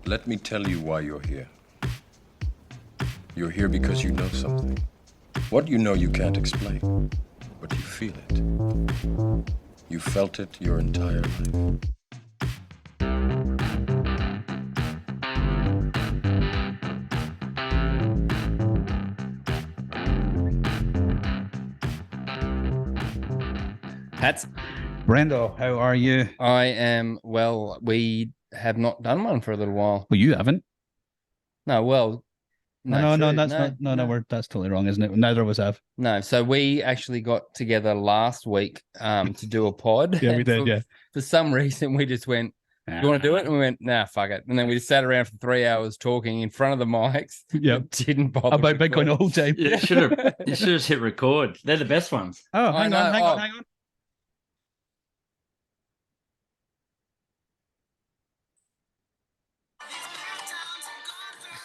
Let me tell you why you're here. You're here because you know something. What you know you can't explain, but you feel it. You felt it your entire life. Hats. Brendo, how are you? I am well. We have not done one for a little while. Well, you haven't. No, well, No, true. that's that's totally wrong, isn't it? Neither of us have. No, so we actually got together last week to do a pod. Yeah, we did. For, for some reason, we just went, "You want to do it?" And we went, "Nah, fuck it." And then we just sat around for 3 hours talking in front of the mics. Yep. Didn't bother about Bitcoin the whole time. You should have just hit record. They're the best ones. Oh, hang on.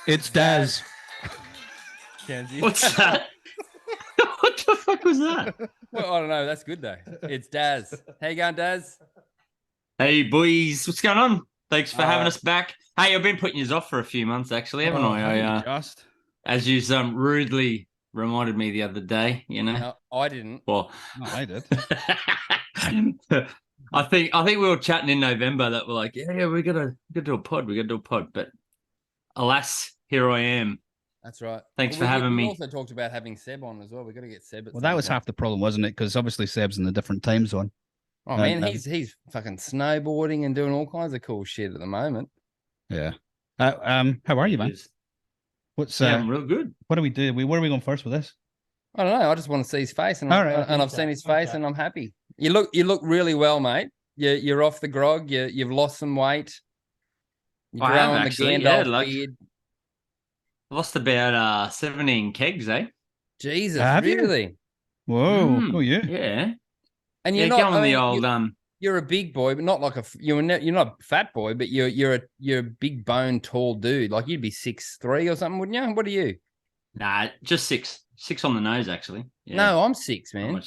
It's Daz. What's that? What the fuck was that? Well, I don't know. That's good though. It's Daz. How you going, Daz? Hey boys, what's going on? Thanks for having us back. Hey, I've been putting you off for a few months, actually, haven't I? Just. As you rudely reminded me the other day, you know. No, I didn't. Well, No, I did. I think we were chatting in November that we're like, yeah, we gotta do a pod, but alas, here I am. That's right. Thanks for having me. We also talked about having Seb on as well. We got to get Seb. Well, that was half the problem, wasn't it? Because obviously Seb's in a different time zone. Oh man, he's fucking snowboarding and doing all kinds of cool shit at the moment. Yeah. How are you, man? I'm real good. What do we do? Where are we going first with this? I don't know. I just want to see his face, and I've seen his face, and I'm happy. You look really well, mate. You're off the grog. You've lost some weight. You're growing the Gandalf beard. Lost about 17 kegs, eh? Jesus, Have really? You? Whoa! Oh yeah. Yeah. And you're not going the old You're a big boy, but not like you're not a fat boy, but you're a big bone, tall dude. Like you'd be 6'3" or something, wouldn't you? What are you? Nah, just 6 on the nose, actually. Yeah. No, I'm 6, man.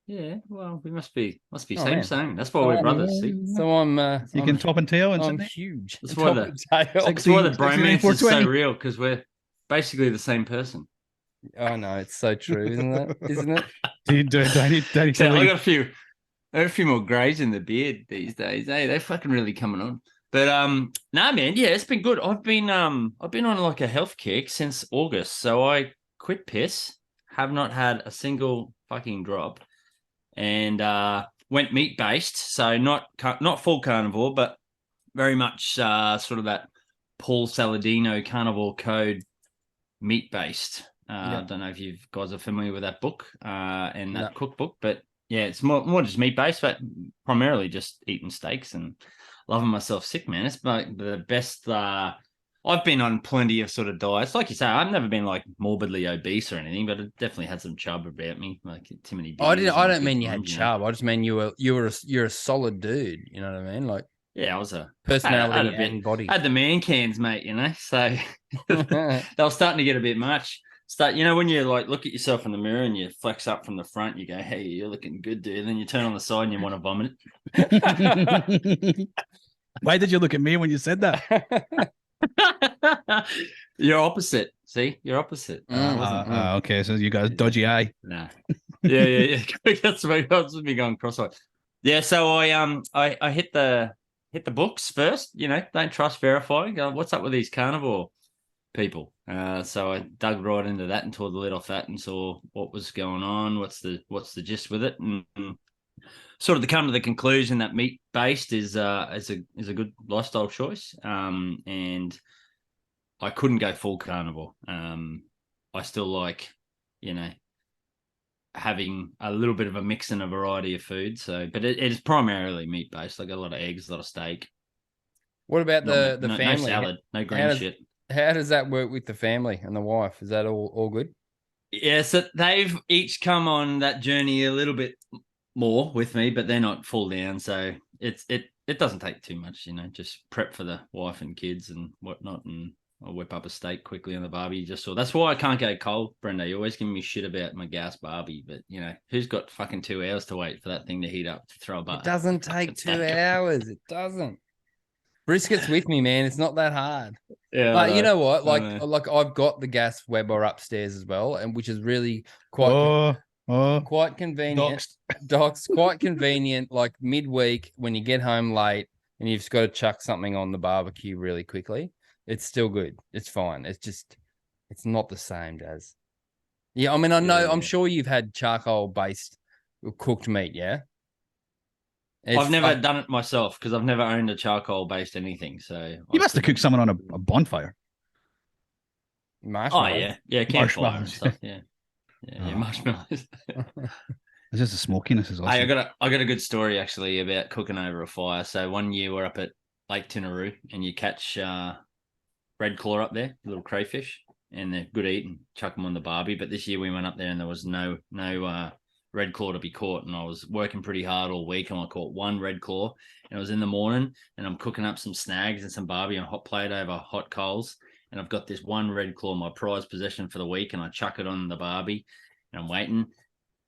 Yeah, well, we must be same. That's why we're brothers. See? So I'm. You can top and tail, and I'm huge. That's why the bromance is so real, because we're basically the same person. Oh no, it's so true, isn't it? Isn't it? I got a few more greys in the beard these days. Hey, they're fucking really coming on. But nah, man, yeah, it's been good. I've been on like a health kick since August, so I quit piss. Have not had a single fucking drop, and went meat based. So not full carnivore, but very much sort of that Paul Saladino carnivore code meat based. I don't know if you guys are familiar with that book and that cookbook, but yeah, it's more just meat based, but primarily just eating steaks and loving myself sick, man. It's like the best. I've been on plenty of sort of diets, like you say. I've never been like morbidly obese or anything, but I definitely had some chub about me, like too many. I don't mean you had chub. I just mean you're a solid dude. You know what I mean? Like yeah, I was a personality and body. I had the man cans, mate. You know, so they were starting to get a bit much. When you like look at yourself in the mirror and you flex up from the front, you go, "Hey, you're looking good, dude." And then you turn on the side and you want to vomit. Why did you look at me when you said that? You're opposite. See, you're opposite. Okay, so you got a dodgy eye. Nah. Yeah. That's me going cross-eyed. Yeah, so I hit the books first. You know, don't trust, verify. Go, what's up with these carnivore people? So I dug right into that and tore the lid off that and saw what was going on. What's the gist with it? And sort of to come to the conclusion that meat based is a good lifestyle choice. And I couldn't go full carnivore. I still like, having a little bit of a mix and a variety of food. So, but it is primarily meat based. I got a lot of eggs, a lot of steak. What about the family? No salad, no green shit. How does that work with the family and the wife? Is that all good? Yeah, so they've each come on that journey a little bit more with me, but they're not full down. So it doesn't take too much, just prep for the wife and kids and whatnot, and I'll whip up a steak quickly on the barbie. That's why I can't go cold, Brenda. You're always giving me shit about my gas barbie, but who's got fucking 2 hours to wait for that thing to heat up to throw a butt? It doesn't take 2 hours. It doesn't. Brisket's with me, man. It's not that hard. Yeah, But you know what? Like I've got the gas Weber upstairs as well, and which is really quite convenient. Docs, quite convenient. Like midweek when you get home late and you've just got to chuck something on the barbecue really quickly. It's still good. It's fine. It's not the same, Daz. Yeah, I mean, I know. I'm sure you've had charcoal based cooked meat. Yeah. I've never done it myself because I've never owned a charcoal based anything. So you must have cooked someone on a bonfire. Marshmallows. Campfire and stuff. Yeah, marshmallows. It's just the smokiness is awesome. Hey, I got a good story actually about cooking over a fire. So one year we're up at Lake Tinaroo and you catch red claw up there, little crayfish, and they're good eating. Chuck them on the barbie. But this year we went up there and there was no red claw to be caught, and I was working pretty hard all week and I caught one red claw, and it was in the morning and I'm cooking up some snags and some barbie on a hot plate over hot coals, and I've got this one red claw, my prized possession for the week, and I chuck it on the barbie and I'm waiting,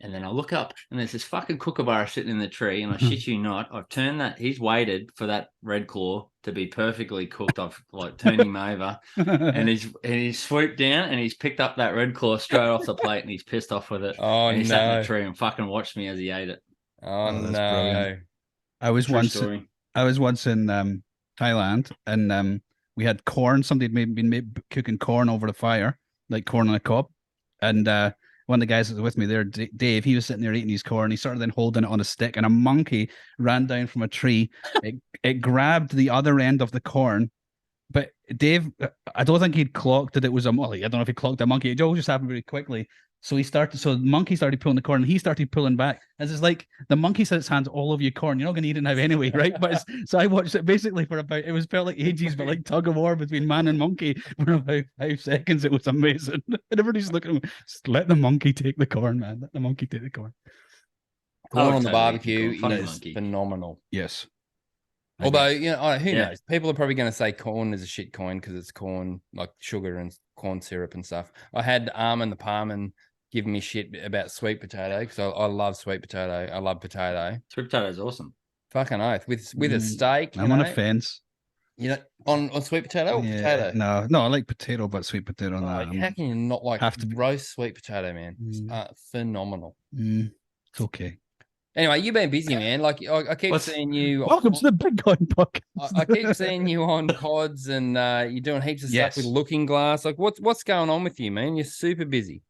and then I look up and there's this fucking kookaburra sitting in the tree, and I shit you not, I've turned that, he's waited for that red claw to be perfectly cooked. I've like turned him over and he's swooped down and he's picked up that red claw straight off the plate and he's pissed off with it. Oh, and he sat in the tree and fucking watched me as he ate it. Oh no. Brilliant. I was once in Thailand and we had corn. Somebody had been cooking corn over the fire, like corn on a cob. And one of the guys that was with me there, Dave, he was sitting there eating his corn. He started then holding it on a stick, and a monkey ran down from a tree. It grabbed the other end of the corn, but Dave, I don't think he'd clocked that it was a monkey. I don't know if he clocked a monkey. It all just happened very quickly. So the monkey started pulling the corn, and he started pulling back. As it's like the monkey had its hands all over your corn. You're not going to eat it now anyway, right? But so I watched it basically for felt like ages, but like tug of war between man and monkey for about 5 seconds. It was amazing. And everybody's looking at him. Just let the monkey take the corn, man. Let the monkey take the corn. Corn on the barbecue is phenomenal. Yes. Although, who knows? People are probably going to say corn is a shit coin because it's corn, like sugar and corn syrup and stuff. I had Armin the Parman giving me shit about sweet potato because I love sweet potato. I love potato. Sweet potato is awesome. Fucking oath. With a steak. I'm on a fence. On sweet potato or potato? No, I like potato, but sweet potato. How can you not like roast sweet potato, man? It's phenomenal. It's okay. Anyway, you've been busy, man. Like I keep seeing you. Welcome to the Big Coin Podcast. I keep seeing you on pods, and you're doing heaps of stuff with Looking Glass. Like, what's going on with you, man? You're super busy.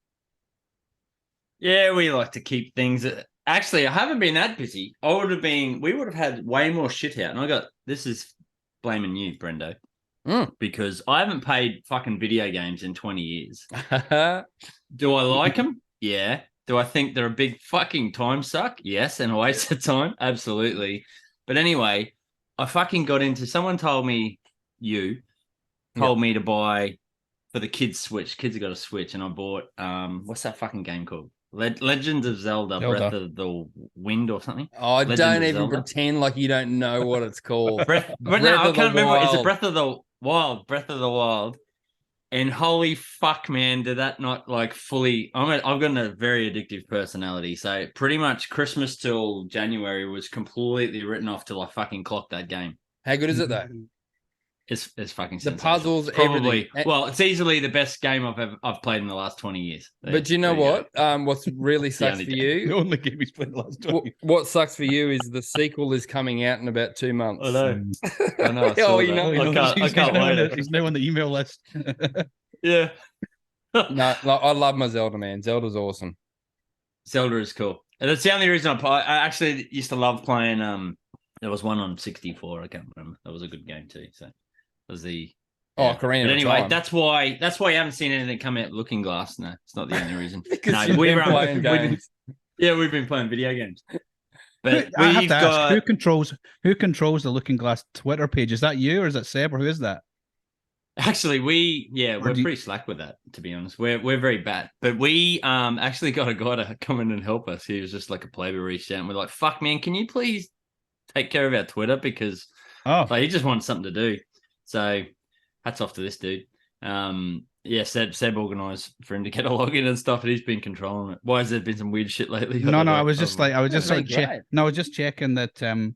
Yeah, we like to keep things. Actually, I haven't been that busy. We would have had way more shit out, and this is blaming you, Brendo, because I haven't played fucking video games in 20 years. Do I like them? Yeah. Do I think they're a big fucking time suck? Yes, and a waste of time? Absolutely. But anyway, I fucking got into... Someone told me, me to buy for the kids' Switch. Kids have got a Switch, and I bought... what's that fucking game called? Legends of Zelda, Breath of the Wind or something? Oh, don't even pretend like you don't know what it's called. I can't remember. Is it Breath of the Wild? Breath of the Wild. And holy fuck, man, did that not like fully... I've got a very addictive personality. So pretty much Christmas till January was completely written off till I fucking clocked that game. How good is it though? It's fucking the puzzles, probably everything. Well, it's easily the best game I've played in the last 20 years. But you know what? What's really sucks for you? The only game he's played in the last 20 years. What sucks for you is the sequel is coming out in about 2 months. I know. I can't wait. He's now on the email list. Yeah. No, I love my Zelda, man. Zelda's awesome. Zelda is cool. And that's the only reason I actually used to love playing. There was one on 64. I can't remember. That was a good game too. So. Was the Karina. But anyway, that's why you haven't seen anything come out Looking Glass. No, it's not the only reason. No, we've been playing games. We've been playing video games. But I have to ask, who controls the Looking Glass Twitter page? Is that you or is that Seb or who is that? Actually, we're pretty slack with that, to be honest. We're very bad. But we actually got a guy to come in and help us. He was just like a playboy reached out and we're like, fuck man, can you please take care of our Twitter? Because he just wanted something to do. So hats off to this dude. Seb organised for him to get a login and stuff, and he's been controlling it. Why has there been some weird shit lately? I was just checking that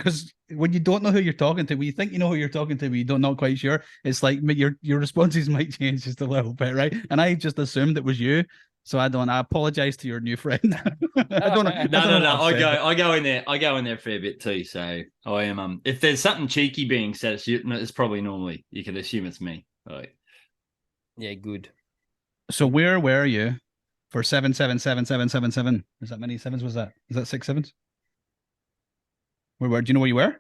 because when you don't know who you're talking to, when you think you know who you're talking to, but you don't not quite sure, it's like your responses might change just a little bit, right? And I just assumed it was you, so I apologize to your new friend. I don't know. No. I go in there. I go in there a fair bit too. So I am. If there's something cheeky being said, it's probably normally you can assume it's me. Right. Yeah, good. So where were you for 77777? Is that many sevens? Was that? Is that 6 sevens? Where? Do you know where you were?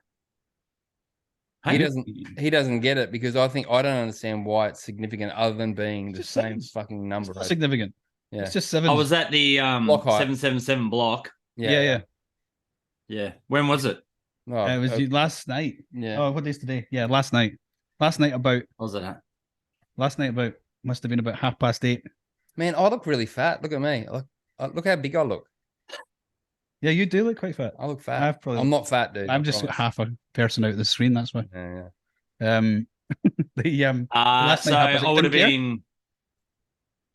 He doesn't get it because I don't understand why it's significant other than being the same fucking number. It's not significant. Yeah. It's just 7. I was at the 777 block. Yeah. When was it? Oh, it was last night. Yeah. Oh, what day is today? Yeah, last night. Last night about. What was it at? Last night about must have been about 8:30. Man, I look really fat. Look at me. Look how big I look. Yeah, you do look quite fat. I look fat. I'm not fat, dude. I'm just half a person out of the screen. That's why. Yeah. Last so night I would have been.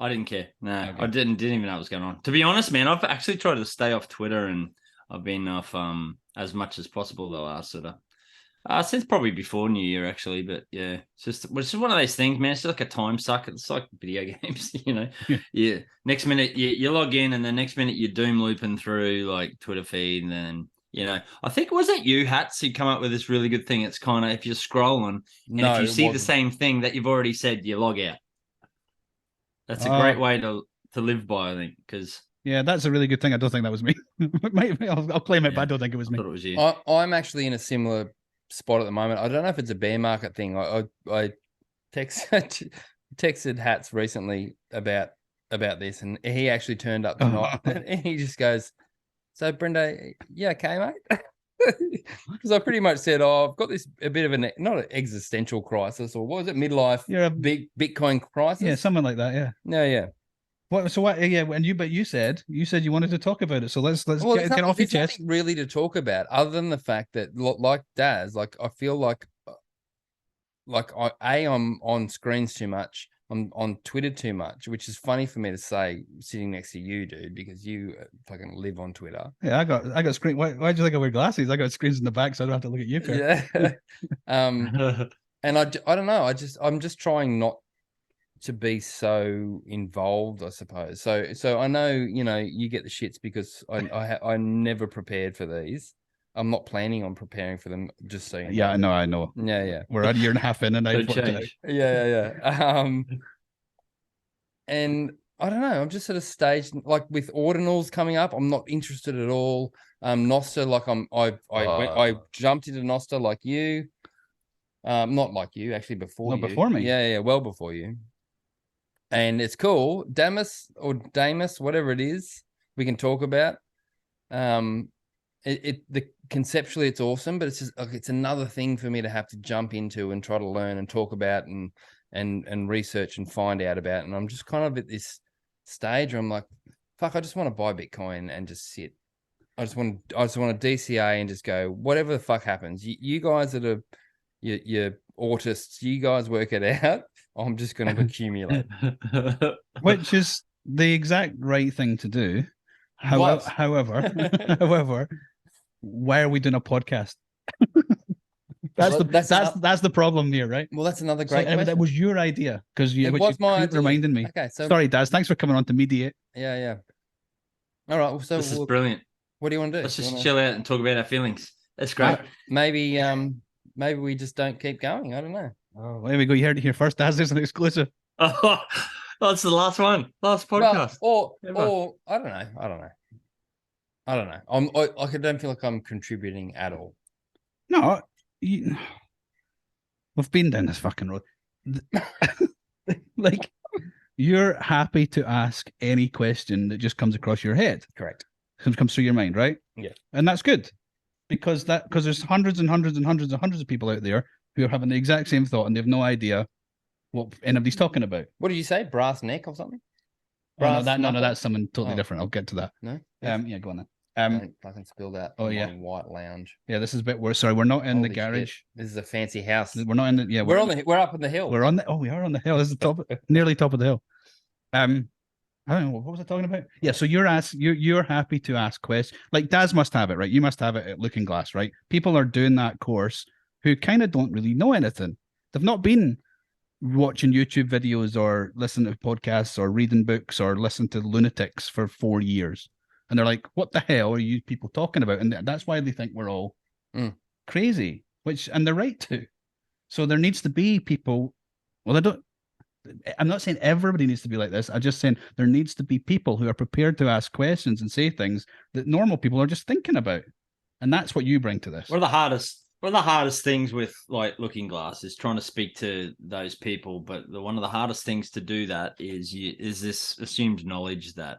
I didn't care. No, okay. I didn't even know what was going on. To be honest, man, I've actually tried to stay off Twitter and I've been off as much as possible the last sort of since probably before New Year actually. But yeah, it's just one of those things, man. It's just like a time suck. It's like video games, you know. Yeah. Next minute you log in and the next minute you're doom looping through like Twitter feed and then. You know, I think was it you, Hats, who come up with this really good thing. It's kind of if you're scrolling and if you see the same thing that you've already said, you log out. That's a great way to live by, I think, because that's a really good thing. I don't think that was me. I'll claim it, but I don't think it was me. I thought it was you. I'm actually in a similar spot at the moment. I don't know if it's a bear market thing. I texted Hats recently about this, and he actually turned up tonight, and he just goes, "So Brenda, yeah, okay, mate." Because I pretty much said, "Oh, I've got a bit of not an existential crisis, or what was it, midlife? You're a big Bitcoin crisis, yeah, something like that, yeah." Yeah. What? So what? Yeah, and you said you wanted to talk about it, so let's get off your chest. Really, to talk about, other than the fact that, like Daz, like I feel like I'm on screens too much. I'm on Twitter too much, which is funny for me to say sitting next to you, dude, because you fucking live on Twitter. Yeah, I got screen. Why do you think I wear glasses? I got screens in the back, so I don't have to look at you. Yeah. And I don't know. I'm just trying not to be so involved, I suppose. So I know, you know, you get the shits because I never prepared for these. I'm not planning on preparing for them, just so you know. Yeah, I know. Yeah. We're a year and a half in, and I've worked it out. Yeah. And I don't know. I'm just at a stage like with ordinals coming up. I'm not interested at all. Nostr, like I jumped into Nostr like you. Not like you, actually before you. Before me. Yeah, well before you. And it's cool. Damus, whatever it is, we can talk about. Conceptually it's awesome, but it's just like it's another thing for me to have to jump into and try to learn and talk about and research and find out about. And I'm just kind of at this stage where I'm like, fuck, I just want to buy Bitcoin and just sit. I just want to DCA and just go, whatever the fuck happens. You guys that are you're autists, you guys work it out. I'm just going to accumulate. Which is the exact right thing to do. However, why are we doing a podcast? That's the problem here, right? Well, that's another great question. That was your idea because you reminding me. Okay, so sorry, Daz. Thanks for coming on to mediate. Yeah. All right. So this is brilliant. What do you want to do? Let's just chill out and talk about our feelings. That's great. Maybe we just don't keep going. I don't know. Oh, there we go. You heard it here first. Daz, there's an exclusive. Oh, that's the last one. Last podcast. Or I don't know. I don't feel like I'm contributing at all. No, we've been down this fucking road. Like, you're happy to ask any question that just comes across your head. Correct. Comes through your mind, right? Yeah. And that's good because there's hundreds and hundreds and hundreds and hundreds of people out there who are having the exact same thought and they have no idea what anybody's talking about. What did you say? Brass neck or something? No, that's something totally different. I'll get to that. No. Yeah, go on then. I can spill that. Oh yeah, white lounge. Yeah, this is a bit worse. Sorry, we're not in the garage. Shit. This is a fancy house. We're not in the. Yeah, we're up on the hill. We're on the. Oh, we are on the hill. This is nearly top of the hill. I don't know, what was I talking about? Yeah, so you're happy to ask questions. Like Daz must have it, right? You must have it at Looking Glass, right? People are doing that course who kind of don't really know anything. They've not been watching YouTube videos or listening to podcasts or reading books or listening to lunatics for 4 years. And they're like, what the hell are you people talking about? And that's why they think we're all crazy, and they're right to. So there needs to be people. Well, I'm not saying everybody needs to be like this. I'm just saying there needs to be people who are prepared to ask questions and say things that normal people are just thinking about. And that's what you bring to this. One of the hardest things with like Looking Glass is trying to speak to those people. But one of the hardest things to do that is this assumed knowledge that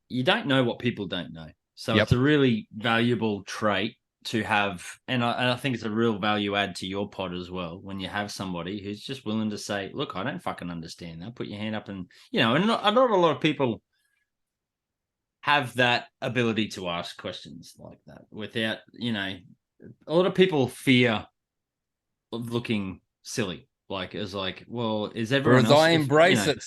you don't know what people don't know. So It's a really valuable trait to have, and I think it's a real value add to your pod as well when you have somebody who's just willing to say, look, I don't fucking understand that. Put your hand up, and and not a lot of people have that ability to ask questions like that without, a lot of people fear looking silly. Like, it's like, well, is everyone else? I embrace it.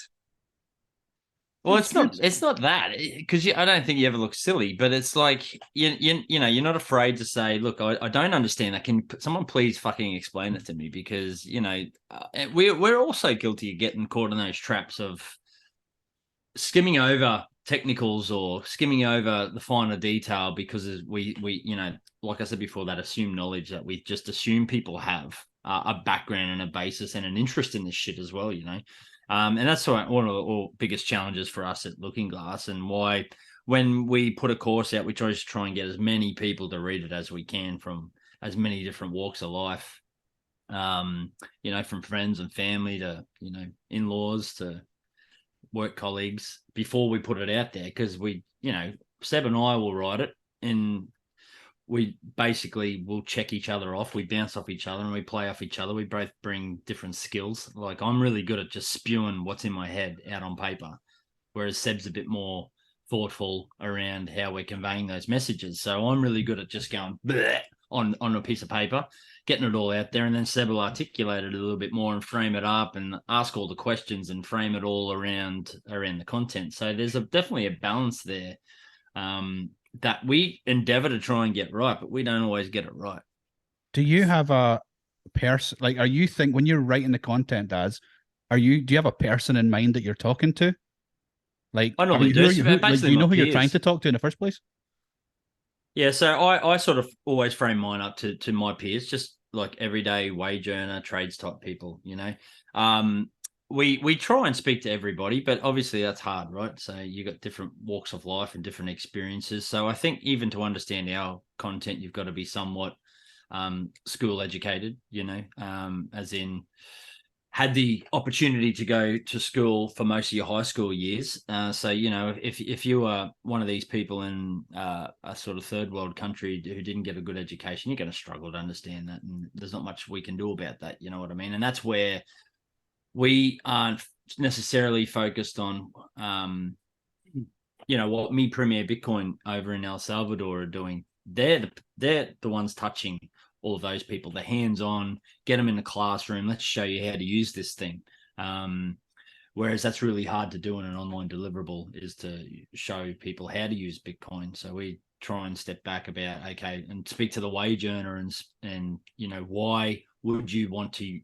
Well, it's not that, because I don't think you ever look silly, but it's like you're not afraid to say, look, I don't understand that. Can someone please fucking explain it to me? Because we're also guilty of getting caught in those traps of skimming over technicals or skimming over the finer detail because we like I said before, that assumed knowledge that we just assume people have a background and a basis and an interest in this shit as well, And that's one of the biggest challenges for us at Looking Glass, and why when we put a course out, we try and get as many people to read it as we can from as many different walks of life, from friends and family to, in-laws to work colleagues before we put it out there. Because Seb and I will write it, and we basically will check each other off. We bounce off each other and we play off each other. We both bring different skills. Like, I'm really good at just spewing what's in my head out on paper, whereas Seb's a bit more thoughtful around how we're conveying those messages. So I'm really good at just going on a piece of paper, getting it all out there, and then Seb will articulate it a little bit more and frame it up and ask all the questions and frame it all around the content. So there's definitely a balance there. That we endeavor to try and get right, but we don't always get it right. Do you have a person, like, when you're writing the content, do you have a person in mind that you're talking to? Like, I normally do. Do you know who you're trying to talk to in the first place? Yeah, so I sort of always frame mine up to my peers, just like everyday wage earner, trades type people, We try and speak to everybody, but obviously that's hard, right? So you got different walks of life and different experiences. So I think even to understand our content, you've got to be somewhat school educated, as in had the opportunity to go to school for most of your high school years. So, if you are one of these people in a sort of third world country who didn't get a good education, you're going to struggle to understand that. And there's not much we can do about that. You know what I mean? And that's where we aren't necessarily focused on, what Me Premier Bitcoin over in El Salvador are doing. They're the ones touching all of those people, the hands-on, get them in the classroom. Let's show you how to use this thing. Whereas that's really hard to do in an online deliverable, is to show people how to use Bitcoin. So we try and step back about, okay, and speak to the wage earner and why would you want to,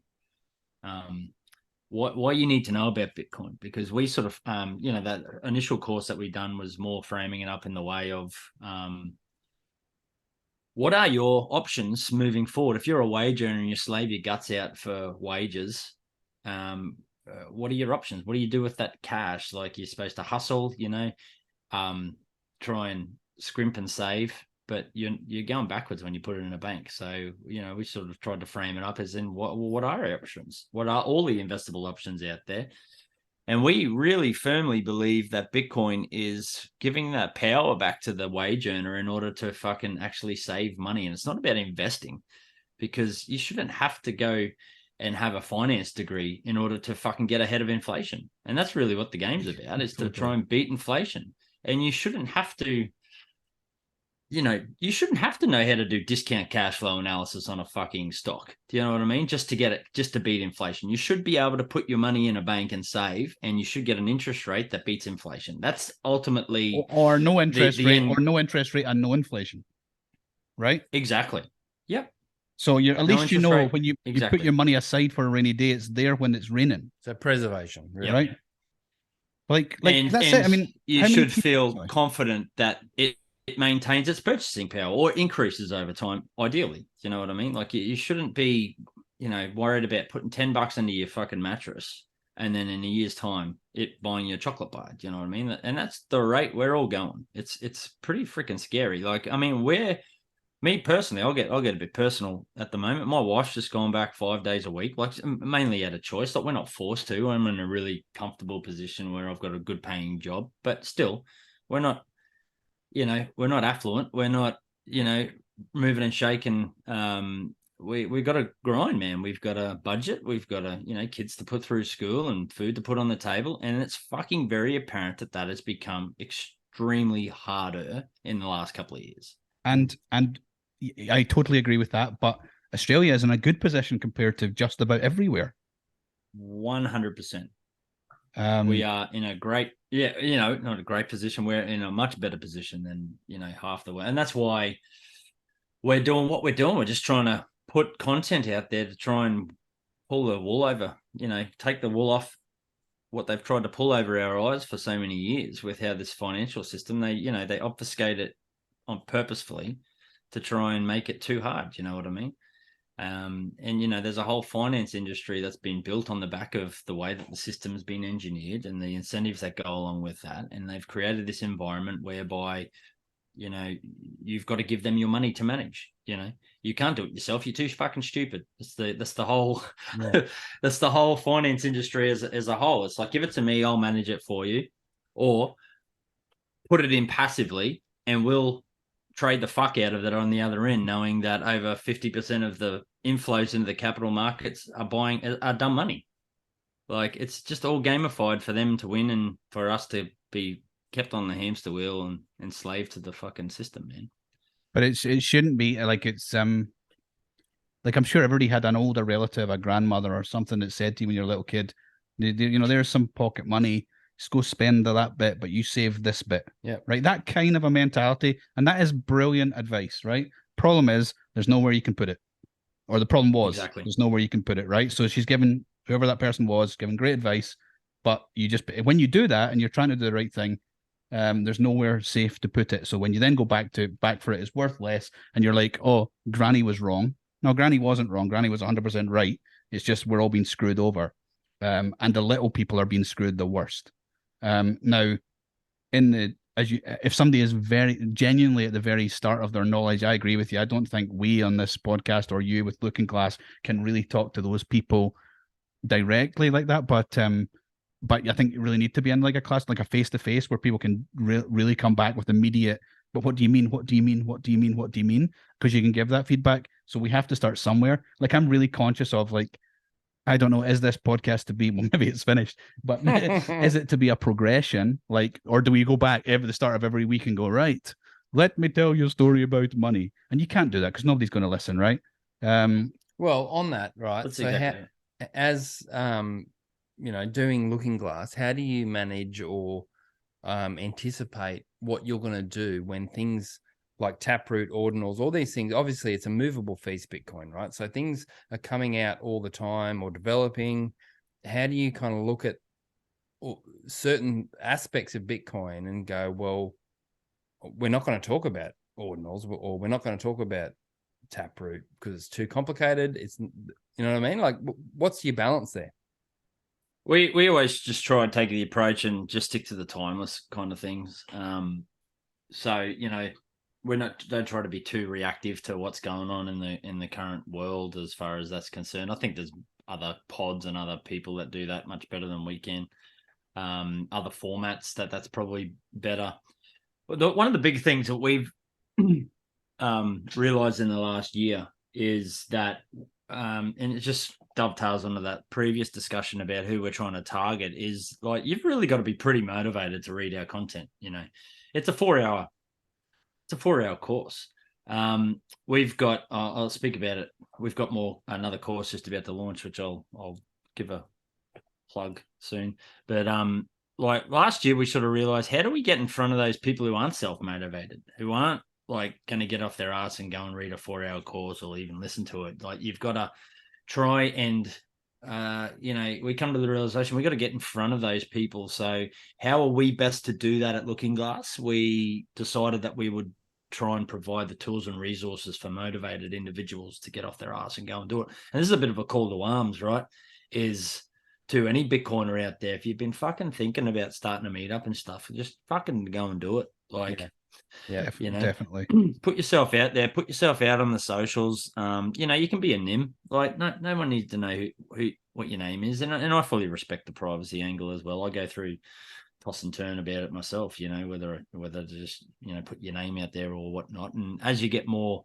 what you need to know about Bitcoin, because we sort of, that initial course that we done was more framing it up in the way of, what are your options moving forward? If you're a wage earner and you slave your guts out for wages, what are your options? What do you do with that cash? Like, you're supposed to hustle, try and scrimp and save, but you're going backwards when you put it in a bank. So, we sort of tried to frame it up as in what are our options? What are all the investable options out there? And we really firmly believe that Bitcoin is giving that power back to the wage earner in order to fucking actually save money. And it's not about investing, because you shouldn't have to go and have a finance degree in order to fucking get ahead of inflation. And that's really what the game's about, is to try and beat inflation. And you shouldn't have to you shouldn't have to know how to do discount cash flow analysis on a fucking stock. Do you know what I mean? Just to beat inflation. You should be able to put your money in a bank and save, and you should get an interest rate that beats inflation. That's ultimately or no interest rate, or no interest rate and no inflation, right? Exactly. Yep. So you're at least when you put your money aside for a rainy day, it's there when it's raining. So preservation, really. Right? Like and, that's and it. I mean, you should feel confident that it maintains its purchasing power or increases over time, ideally. You know what I mean? Like you shouldn't be, worried about putting $10 into your fucking mattress and then in a year's time it buying you a chocolate bar. Do you know what I mean? And that's the rate we're all going. It's pretty freaking scary. Like, I mean, me personally, I'll get a bit personal at the moment. My wife's just gone back 5 days a week, like mainly out of choice. Like we're not forced to. I'm in a really comfortable position where I've got a good paying job, but still, we're not affluent. We're not, moving and shaking. We got to grind, man. We've got a budget. We've got kids to put through school and food to put on the table. And it's fucking very apparent that has become extremely harder in the last couple of years. And I totally agree with that. But Australia is in a good position compared to just about everywhere. 100%. We are in a great, not a great position. We're in a much better position than, half the way. And that's why we're doing what we're doing. We're just trying to put content out there to try and pull the wool over, take the wool off what they've tried to pull over our eyes for so many years with how this financial system, they obfuscate it on purposefully to try and make it too hard. You know what I mean? And there's a whole finance industry that's been built on the back of the way that the system has been engineered and the incentives that go along with that. And they've created this environment whereby, you've got to give them your money to manage. You can't do it yourself. You're too fucking stupid. That's the whole that's the whole finance industry as a whole. It's like, give it to me, I'll manage it for you, or put it in passively and we'll trade the fuck out of it on the other end, knowing that over 50% of the inflows into the capital markets are dumb money. Like, it's just all gamified for them to win and for us to be kept on the hamster wheel and enslaved to the fucking system, man. But it shouldn't be like it's like I'm sure everybody had an older relative, a grandmother or something that said to you when you're a little kid, there's some pocket money, just go spend that bit, but you save this bit. Yeah. Right. That kind of a mentality. And that is brilliant advice, right? Problem is there's nowhere you can put it. Or the problem was there's nowhere you can put it, right? So she's given whoever that person was, given great advice, but when you do that and you're trying to do the right thing, there's nowhere safe to put it. So when you then go back for it, it's worth less, and you're like, oh, Granny was wrong. No, Granny wasn't wrong. Granny was 100% right. It's just we're all being screwed over, and the little people are being screwed the worst. Now, if somebody is very genuinely at the very start of their knowledge, I agree with you. I don't think we on this podcast or you with Looking Glass can really talk to those people directly like that, but I think you really need to be in like a class, like a face-to-face where people can really come back with immediate, but what do you mean? What do you mean? What do you mean? What do you mean? Because you can give that feedback. So we have to start somewhere. Like, I'm really conscious of, like, I don't know, is this podcast to be, well, maybe it's finished, but is it to be a progression? Like, or do we go back the start of every week and go, right, let me tell you a story about money? And you can't do that because nobody's going to listen, right? Well, on that, right? That's so exactly as doing Looking Glass, how do you manage or anticipate what you're going to do when things like Taproot, ordinals, all these things? Obviously, it's a movable feast Bitcoin, right? So things are coming out all the time or developing. How do you kind of look at certain aspects of Bitcoin and go, well, we're not going to talk about ordinals, or we're not going to talk about Taproot because it's too complicated? It's, you know what I mean? Like, what's your balance there? We always just try and take the approach and just stick to the timeless kind of things. So don't try to be too reactive to what's going on in the current world as far as that's concerned. I think there's other pods and other people that do that much better than we can. Other formats that's probably better. One of the big things that we've realized in the last year is that, and it just dovetails onto that previous discussion about who we're trying to target, is like, you've really got to be pretty motivated to read our content. It's a 4-hour It's a 4-hour course. We've got. I'll speak about it. We've got another course just about to launch, which I'll give a plug soon. But like last year, we sort of realized, how do we get in front of those people who aren't self-motivated, who aren't like going to get off their ass and go and read a 4-hour course or even listen to it? Like, you've got to try and we come to the realization we got to get in front of those people. So how are we best to do that at Looking Glass? We decided that we would try and provide the tools and resources for motivated individuals to get off their ass and go and do it. And this is a bit of a call to arms, right? Is to any Bitcoiner out there, if you've been fucking thinking about starting a meetup and stuff, just fucking go and do it. Like, yeah, definitely put yourself out there, put yourself out on the socials. You can be a nim. Like, no one needs to know what your name is, and I fully respect the privacy angle as well. I go through toss and turn about it myself. Whether to just put your name out there or whatnot. And as you get more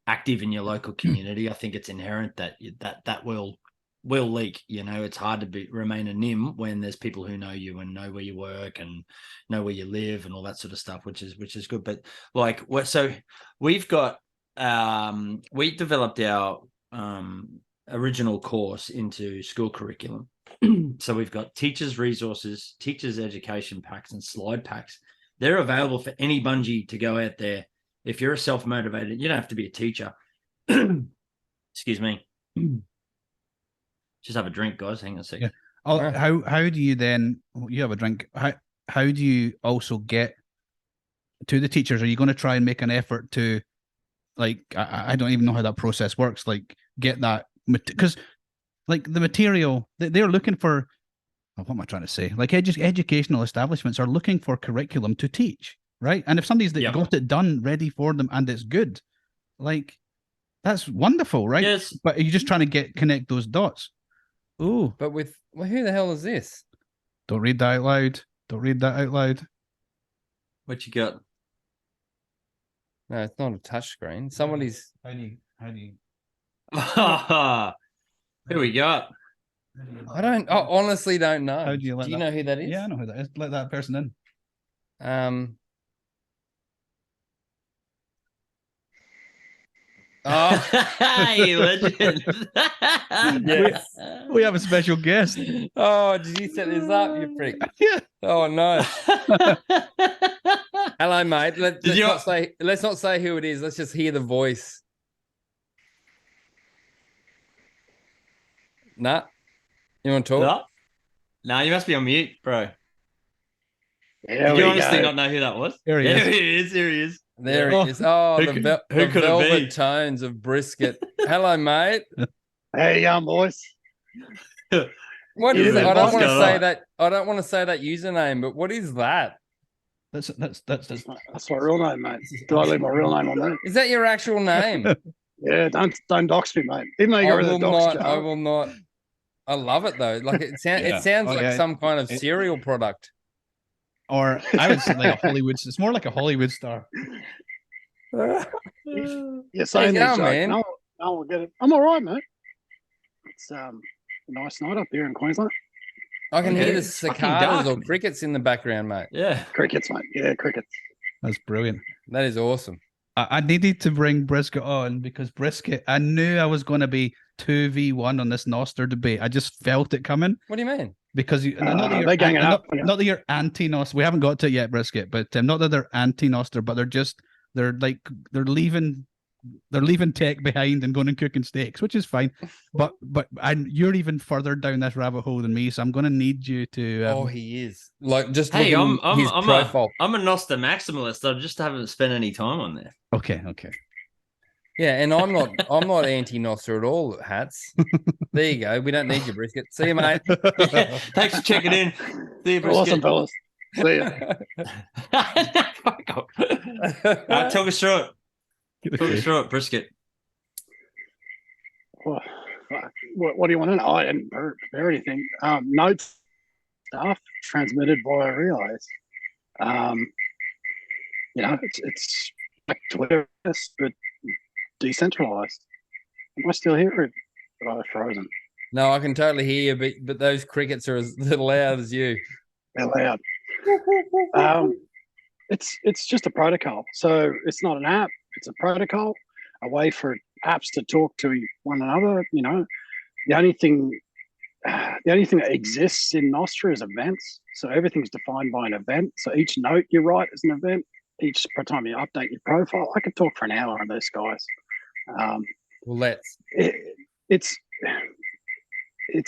active in your local community, I think it's inherent that will leak. It's hard to remain a nim when there's people who know you and know where you work and know where you live and all that sort of stuff, which is good. But like, so we've got we developed our original course into school curriculum. So we've got teachers resources, teachers education packs, and slide packs. They're available for any bungee to go out there. If you're a self-motivated, you don't have to be a teacher. Excuse me. Just have a drink, guys. Hang on a second. Yeah. How do you then? You have a drink. How do you also get to the teachers? Are you going to try and make an effort to, like, I don't even know how that process works. Like, get that, because like the material they're looking for. What am I trying to say? Like, educational establishments are looking for curriculum to teach, right? And if somebody's got it done ready for them and it's good, like, that's wonderful, right? Yes. But are you just trying to connect those dots? Oh, but who the hell is this? Don't read that out loud. Don't read that out loud. What you got? No, it's not a touch screen. Somebody's. How do you? Who we got? I honestly don't know. How do you know who that is? Yeah, I know who that is. Let that person in. Hey, legend. Yes. We have a special guest. Oh, did you set this up, you prick? Yeah. Oh no. Hello, mate. Let's not say who it is. Let's just hear the voice. Nah. You want to talk? No, you must be on mute, bro. Did you honestly not know who that was? Here he is. Here he is. There it is. Oh, who the could it velvet be? tones of brisket. Hello, mate. Hey, young boys. What is it? I don't want to going say on? that. I don't want to say that username, but what is that? That's That's my real name, mate. Do I leave my real name on there? Is that your actual name? Yeah, don't dox me, mate. Even though you got rid of the dox jar. I will not. I love it though. Like it sounds like some kind of cereal product. Or I would say like a Hollywood. It's more like a Hollywood star. You're saying How you that, going, man? no one will get it. I'm all right, mate. It's a nice night up here in Queensland. I can hear the It's fucking cicadas dark. or crickets in the background, mate. Yeah. Crickets, mate. Yeah, crickets. That's brilliant. That is awesome. I needed to bring Brisket on because Brisket, I knew I was going to be 2v1 on this Nostr debate. I just felt it coming. What do you mean? Because not they're ganging up. Not that you're anti-Nostr. We haven't got to it yet, Brisket, but not that they're anti-Nostr, but they're leaving tech behind and going and cooking steaks, which is fine. But you're even further down this rabbit hole than me, so I'm going to need you to. He is like just. Hey, I'm his profile. I'm a Nostr maximalist. I just haven't spent any time on there. Okay. Yeah, and I'm not anti-Nostr at all, Hats. There you go. We don't need your Brisket. See you, mate. Thanks for checking in. See you, Brisket. Awesome, fellas. See ya. Fuck off. Talk us through it. Talk us through it, Brisket. What do you want to know? I didn't prepare anything. Notes stuff transmitted via relays. It's like Twitter, but decentralized. Am I still here or am I frozen? No, I can totally hear you, but those crickets are as loud as you. They're loud. it's just a protocol. So it's not an app. It's a protocol, a way for apps to talk to one another. You know, the only thing that exists in Nostr is events. So everything's defined by an event. So each note you write is an event. Each time you update your profile, I could talk for an hour on this, guys. Well, let's. It's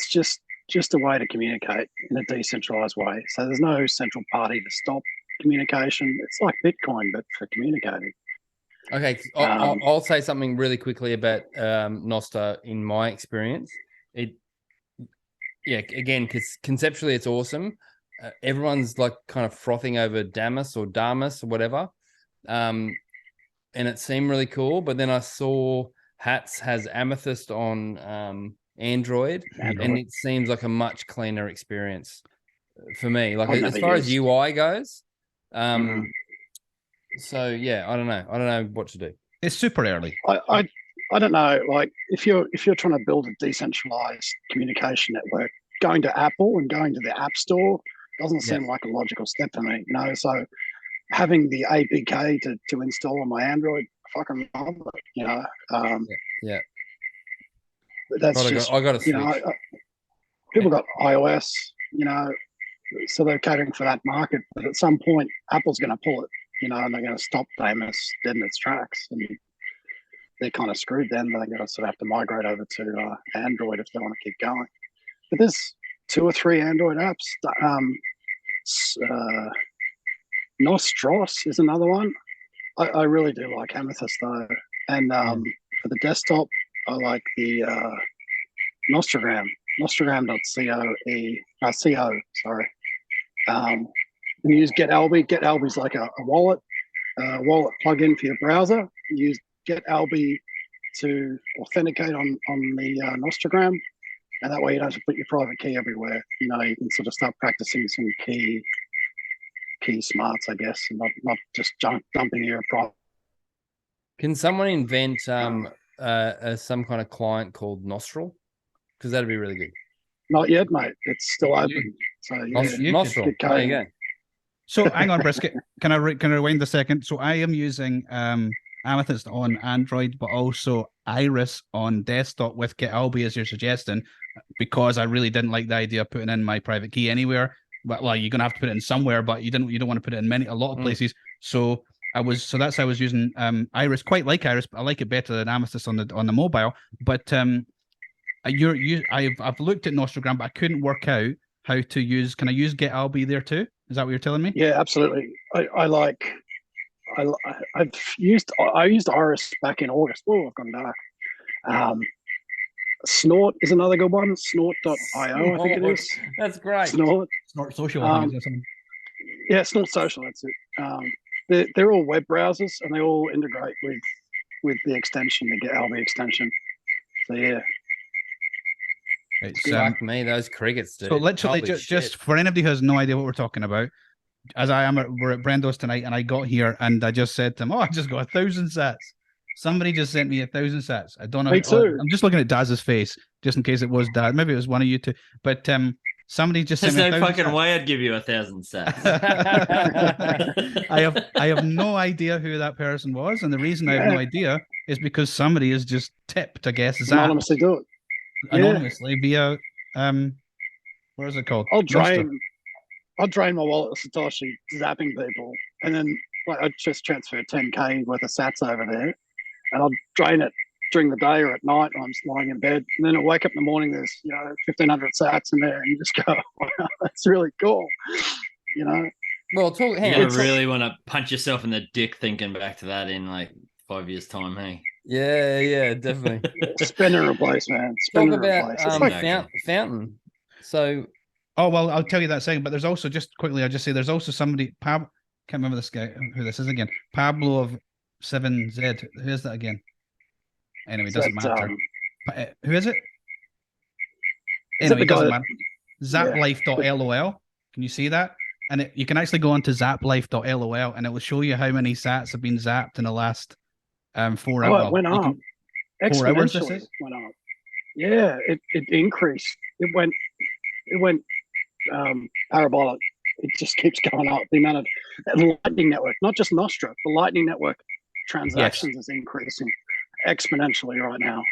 just a way to communicate in a decentralized way. So there's no central party to stop communication. It's like Bitcoin, but for communicating. Okay, I'll say something really quickly about Nostr in my experience. Again, because conceptually it's awesome. Everyone's like kind of frothing over Damus or whatever, and it seemed really cool. But then I saw Hats has Amethyst on Android, and it seems like a much cleaner experience for me. Like as far as UI goes. So yeah, I don't know what to do. It's super early. I don't know. Like if you're trying to build a decentralized communication network, going to Apple and going to the App Store doesn't seem like a logical step for me. You know, so having the APK to install on my Android, I fucking love it. You know. But that's I got to switch. You know, people got iOS. You know, so they're catering for that market. But at some point, Apple's going to pull it. You know, and they're going to stop Damus dead in its tracks, and they're kind of screwed. Then they're going to sort of have to migrate over to Android if they want to keep going. But there's 2 or 3 Android apps. Nostros is another one. I really do like Amethyst though, and for the desktop, I like the Nostrgram, Nostrgram.co. Sorry. And you use GetAlby. GetAlby is like a wallet plugin for your browser. You use GetAlby to authenticate on the Nostrgram, and that way you don't have to put your private key everywhere. You know, you can sort of start practicing some key smarts, I guess, and not just dumping your private. Can someone invent some kind of client called Nostril? Because that'd be really good. Not yet, mate. It's still open. So yeah, Nostril. There you go. So hang on, Brisket. Can I rewind a second? So I am using Amethyst on Android, but also Iris on desktop with GetAlby as you're suggesting, because I really didn't like the idea of putting in my private key anywhere. But like you're gonna have to put it in somewhere, but you don't want to put it in a lot of places. So that's how I was using Iris. Quite like Iris, but I like it better than Amethyst on the mobile. But I've looked at Nostrgram, but I couldn't work out how to use. Can I use GetAlby there too? Is that what you're telling me? Yeah, absolutely. I used Iris back in August. Oh, I've gone dark. Snort is another good one. Snort.io, I think it is. That's great. Snort Social. I think, yeah, Snort Social. That's it. They're all web browsers, and they all integrate with the extension, the GetAlby extension. So yeah. It's like me, those crickets, dude. So literally, just for anybody who has no idea what we're talking about, as we're at Brendo's tonight, and I got here and I just said to him, "Oh, I just got 1,000 sats." Somebody just sent me 1,000 sats. I don't know. Me too. I'm just looking at Daz's face, just in case it was Daz. Maybe it was one of you two. But somebody just sent me 1,000 There's no fucking sats. way I'd give you 1,000 sats. I have no idea who that person was, and the reason I have no idea is because somebody has just tipped, I guess, anonymously do it. Anonymously via what is it called? I'll drain my wallet of Satoshi zapping people, and then like I just transfer 10k worth of sats over there, and I'll drain it during the day or at night when I'm just lying in bed, and then I'll wake up in the morning. There's 1,500 sats in there, and you just go, wow, that's really cool, you know. Well, hang you on. Really want to punch yourself in the dick thinking back to that in like 5 years' time, hey? Yeah, definitely. Spin and replace, man. Talk about Fountain. So, well, I'll tell you that second. But there's also, just quickly, I'll just say there's also somebody. Can't remember this guy who this is again. Pablo of 7Z. Who is that again? Anyway, doesn't matter. Who is it? Anyway, it doesn't matter. Zaplife.lol. Can you see that? And you can actually go on to zaplife.lol, and it will show you how many sats have been zapped in the last 4 hours. It went up. 4 hours, this is? Went up. Yeah, it increased. It went parabolic it just keeps going up. The amount of the Lightning Network, not just Nostr, the Lightning Network transactions is increasing exponentially right now.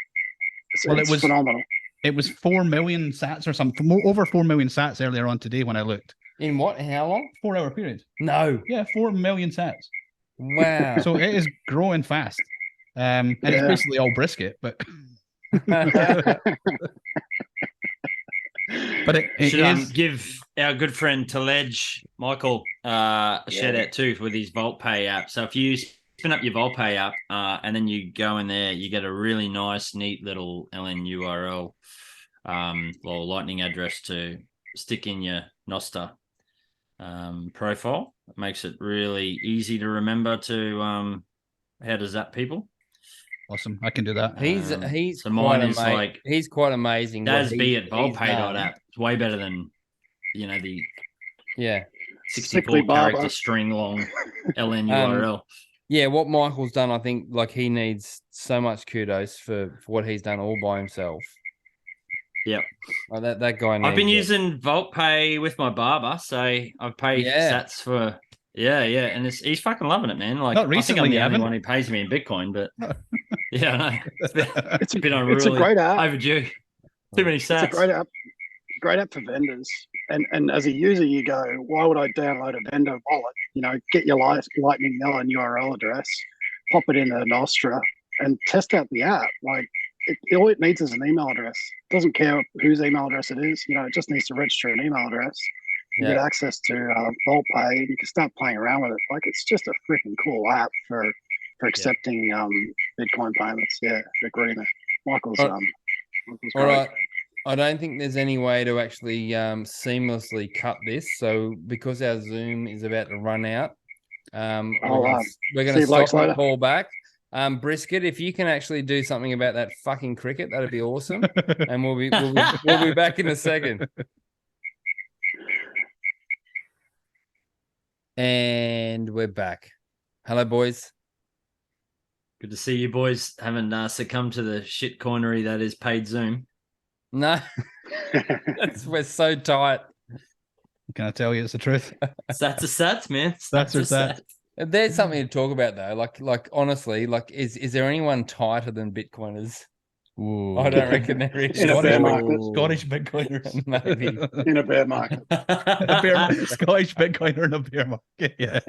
It's phenomenal. It was 4 million sats or something, over 4 million sats earlier on today when I looked. In what? How long? 4 hour period. No. Yeah, 4 million sats. Wow. So it is growing fast. And it's basically all brisket, but but it should give our good friend Talej Michael a shout out too with his VaultPay app. So if you spin up your VaultPay app and then you go in there, you get a really nice, neat little LN URL or Lightning address to stick in your Nostr profile. It makes it really easy to remember to how to zap people. Awesome, I can do that. He's so quite mine is like he's quite amazing. Does be at VaultPay.app. It's way better than the 64 character string long LN URL. Yeah, what Michael's done, I think, like he needs so much kudos for what he's done all by himself. Yep. Like that guy. I've been using VaultPay with my barber, so I've paid sats for. Yeah, and he's fucking loving it, man. Like, not recently, I think I'm the only one who pays me in Bitcoin, but yeah, I know. It's been on it's really a great app. Overdue. Too many sats. It's a great app for vendors. And as a user, you go, why would I download a vendor wallet? Get your Lightning LN URL address, pop it into Nostra, and test out the app. Like, all it needs is an email address. It doesn't care whose email address it is. It just needs to register an email address. You get access to VaultPay, and you can start playing around with it. Like, it's just a freaking cool app for accepting Bitcoin payments. Yeah, agree there. Michael's all great. Right. I don't think there's any way to actually seamlessly cut this. So because our Zoom is about to run out, we're going to stop and call back. Brisket, if you can actually do something about that fucking cricket, that'd be awesome. And we'll be back in a second. And we're back. Hello, boys. Good to see you boys. Haven't succumbed to the shit coinery that is paid Zoom. No, we're so tight. Can I tell you it's the truth? Sats are sats, man. Sats are sats. There's something to talk about though. Like honestly, is there anyone tighter than Bitcoiners? Ooh. I don't reckon there is. In a bear market. Scottish Bitcoiners. Maybe. In a bear market. Scottish Bitcoiner in a bear market. Yeah.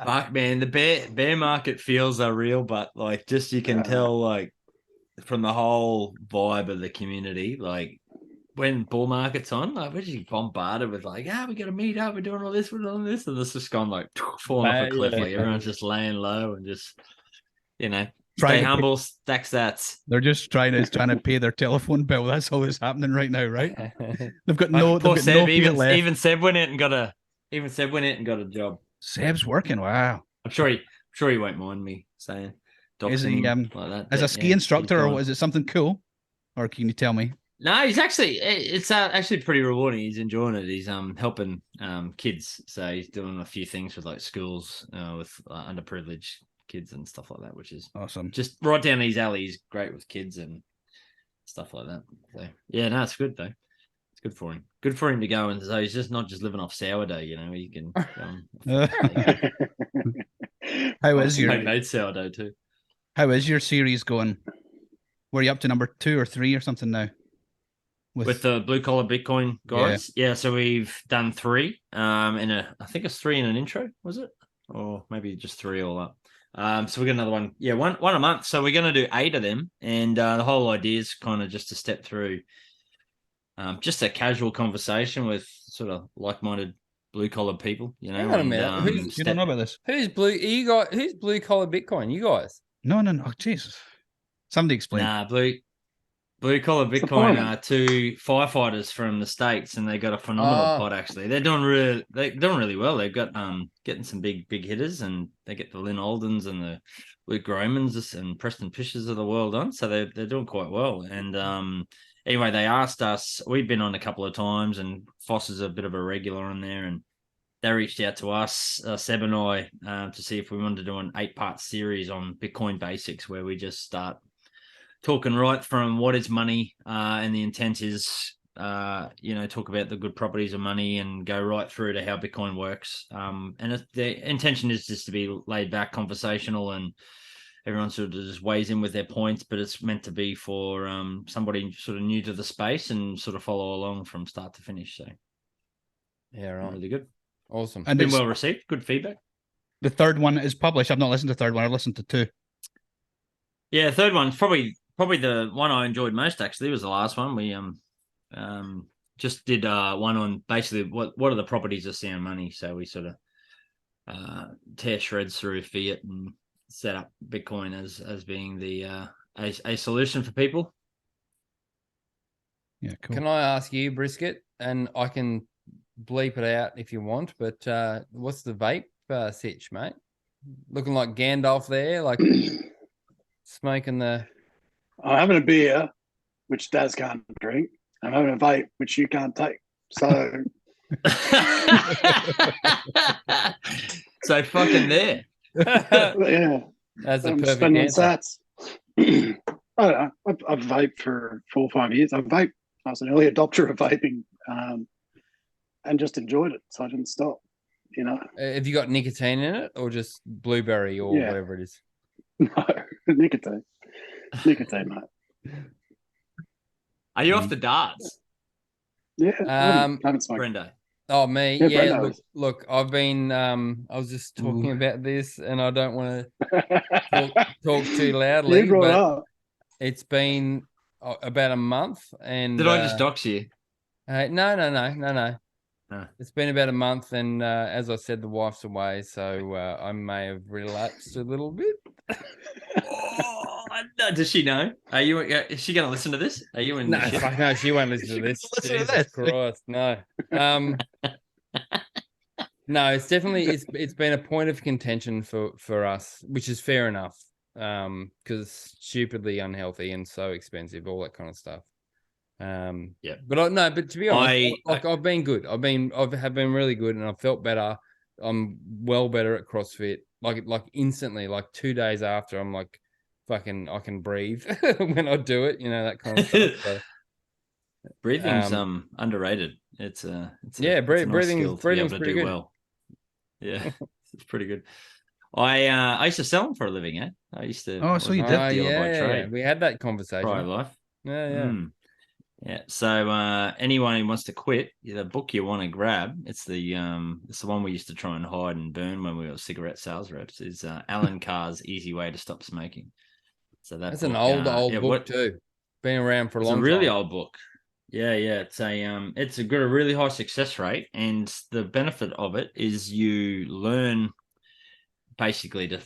Fuck, man. The bear market feels are real, but like just you can tell like from the whole vibe of the community, like when bull market's on, like we're just bombarded with like, we got to meet up, we're doing all this, we're doing this, and this just gone like falling off a cliff. Like everyone's just laying low and just stay humble, stack sats. They're just trying to pay their telephone bill. That's all that's happening right now, right? They've got Seb, even Seb went out and got a job. Seb's working. Wow. I'm sure he won't mind me saying. Is he like that, as a ski instructor, or is it something cool? Or can you tell me? No, it's actually pretty rewarding. He's enjoying it. He's helping kids. So he's doing a few things with like schools with underprivileged kids and stuff like that, which is awesome. Just right down his alley. He's great with kids and stuff like that. So yeah, no, it's good though. It's good for him. Good for him to go, and so he's just not just living off sourdough. He can. How is your made sourdough too? How is your series going? Were you up to number 2 or 3 or something now? With the blue collar Bitcoin guys? Yeah, so we've done 3. I think it's 3 in an intro, was it? Or maybe just 3 all up. So we got another one. Yeah, one a month. So we're going to do 8 of them. And the whole idea is kind of just to step through just a casual conversation with sort of like-minded blue collar people, Hang on a minute. You don't know about this? Who's blue collar Bitcoin? You guys? No. Oh, Jesus. Somebody explain. Nah, blue collar Bitcoin are 2 firefighters from the States, and they got a phenomenal pod. Actually, they're doing really well. They've got getting some big hitters, and they get the Lynn Aldens and the Luke Gromans and Preston Fishers of the world on. So they're doing quite well. And anyway, they asked us. We've been on a couple of times, and Foss is a bit of a regular on there, and they reached out to us, Seb and I, to see if we wanted to do an 8-part series on Bitcoin basics, where we just start talking right from what is money, and the intent is talk about the good properties of money and go right through to how Bitcoin works. And the intention is just to be laid back, conversational, and everyone sort of just weighs in with their points, but it's meant to be for somebody sort of new to the space and sort of follow along from start to finish. So yeah, right. Really good. Awesome. And been well received. Good feedback. The third one is published. I've not listened to the third one. I've listened to 2. Yeah, third one's probably the one I enjoyed most, actually, was the last one. We just did one on basically what are the properties of sound money. So we sort of tear shreds through fiat and set up Bitcoin as being the a solution for people. Yeah, cool. Can I ask you, Brisket, and I can bleep it out if you want, but what's the vape sitch, mate? Looking like Gandalf there, like smoking the... I'm having a beer, which Daz can't drink. I'm having a vape, which you can't take. So... So fucking there. Yeah. That's a I'm perfect spending answer. sats. I don't know. I've vaped for 4 or 5 years. I was an early adopter of vaping, and just enjoyed it. So I didn't stop. Have you got nicotine in it, or just blueberry, or whatever it is? No, nicotine, mate. Are you off the darts? Yeah, I haven't smoked. Brendo. Oh, me? Yeah, Yeah, Brendo. look, I've been, I was just talking about this, and I don't want to talk too loudly, You brought it but up. it's been about a month. And Did I just dox you? No. Ah. It's been about a month, and as I said, the wife's away, so I may have relapsed a little bit. No, does she know? Is she going to listen to this? Are you in? No, fuck no, she won't listen to this. Jesus Christ, no. No, it's definitely it's been a point of contention for us, which is fair enough. Because it's stupidly unhealthy and so expensive, all that kind of stuff. Yeah. But to be honest, I've been good. I've been really good, and I've felt better. I'm well better at CrossFit. Like instantly, like 2 days after, I'm like, fucking, I can breathe when I do it. That kind of stuff. So, breathing's underrated. It's a breathing's nice skill to be able to pretty do good. well. Yeah, it's pretty good. I used to sell them for a living, eh? I used to. Oh, so you did dealer by trade. We had that conversation. Prior life. Yeah. Yeah. So anyone who wants to quit, the book you want to grab, it's the one we used to try and hide and burn when we were cigarette sales reps. Is Alan Carr's Easy Way to Stop Smoking. So that's an old book too. Been around for a long time. It's a really old book. Yeah. It's got a really high success rate, and the benefit of it is you learn basically to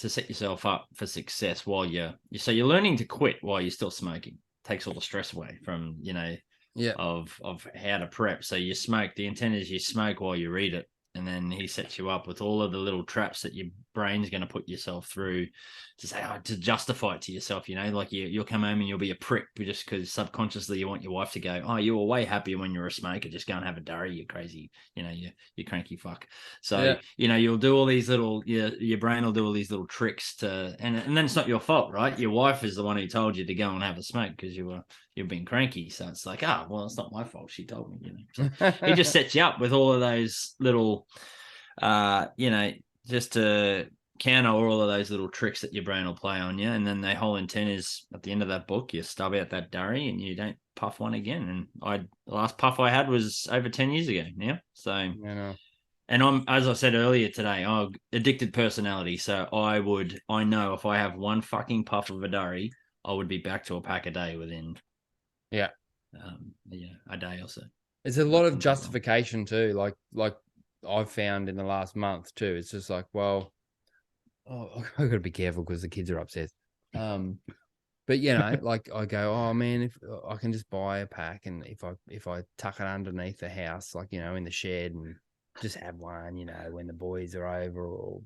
set yourself up for success while you're learning to quit while you're still smoking. Takes all the stress away from of how to prep. So you smoke. The intent is you smoke while you read it, and then he sets you up with all of the little traps that your brain's going to put yourself through to justify it to yourself. Like you'll come home and you'll be a prick just because subconsciously you want your wife to go, oh, you were way happier when you were a smoker. Just go and have a durry, you crazy, you cranky fuck. So you'll do all these little your brain will do all these little tricks and then it's not your fault, right? Your wife is the one who told you to go and have a smoke because you've been cranky. So it's like, well, it's not my fault. She told me, So he just sets you up with all of those little, just to counter all of those little tricks that your brain will play on you. And then the whole intent is at the end of that book, you stub out that durry and you don't puff one again. And the last puff I had was over 10 years ago now. So, and I'm, as I said earlier today, addicted personality. So I know if I have one fucking puff of a durry, I would be back to a pack a day within a day or so. There's a lot of justification too, like I've found in the last month too. It's just like, well, I got to be careful because the kids are upset. But like I go, oh man, if I can just buy a pack, and if I tuck it underneath the house, like in the shed, and just have one, when the boys are over, or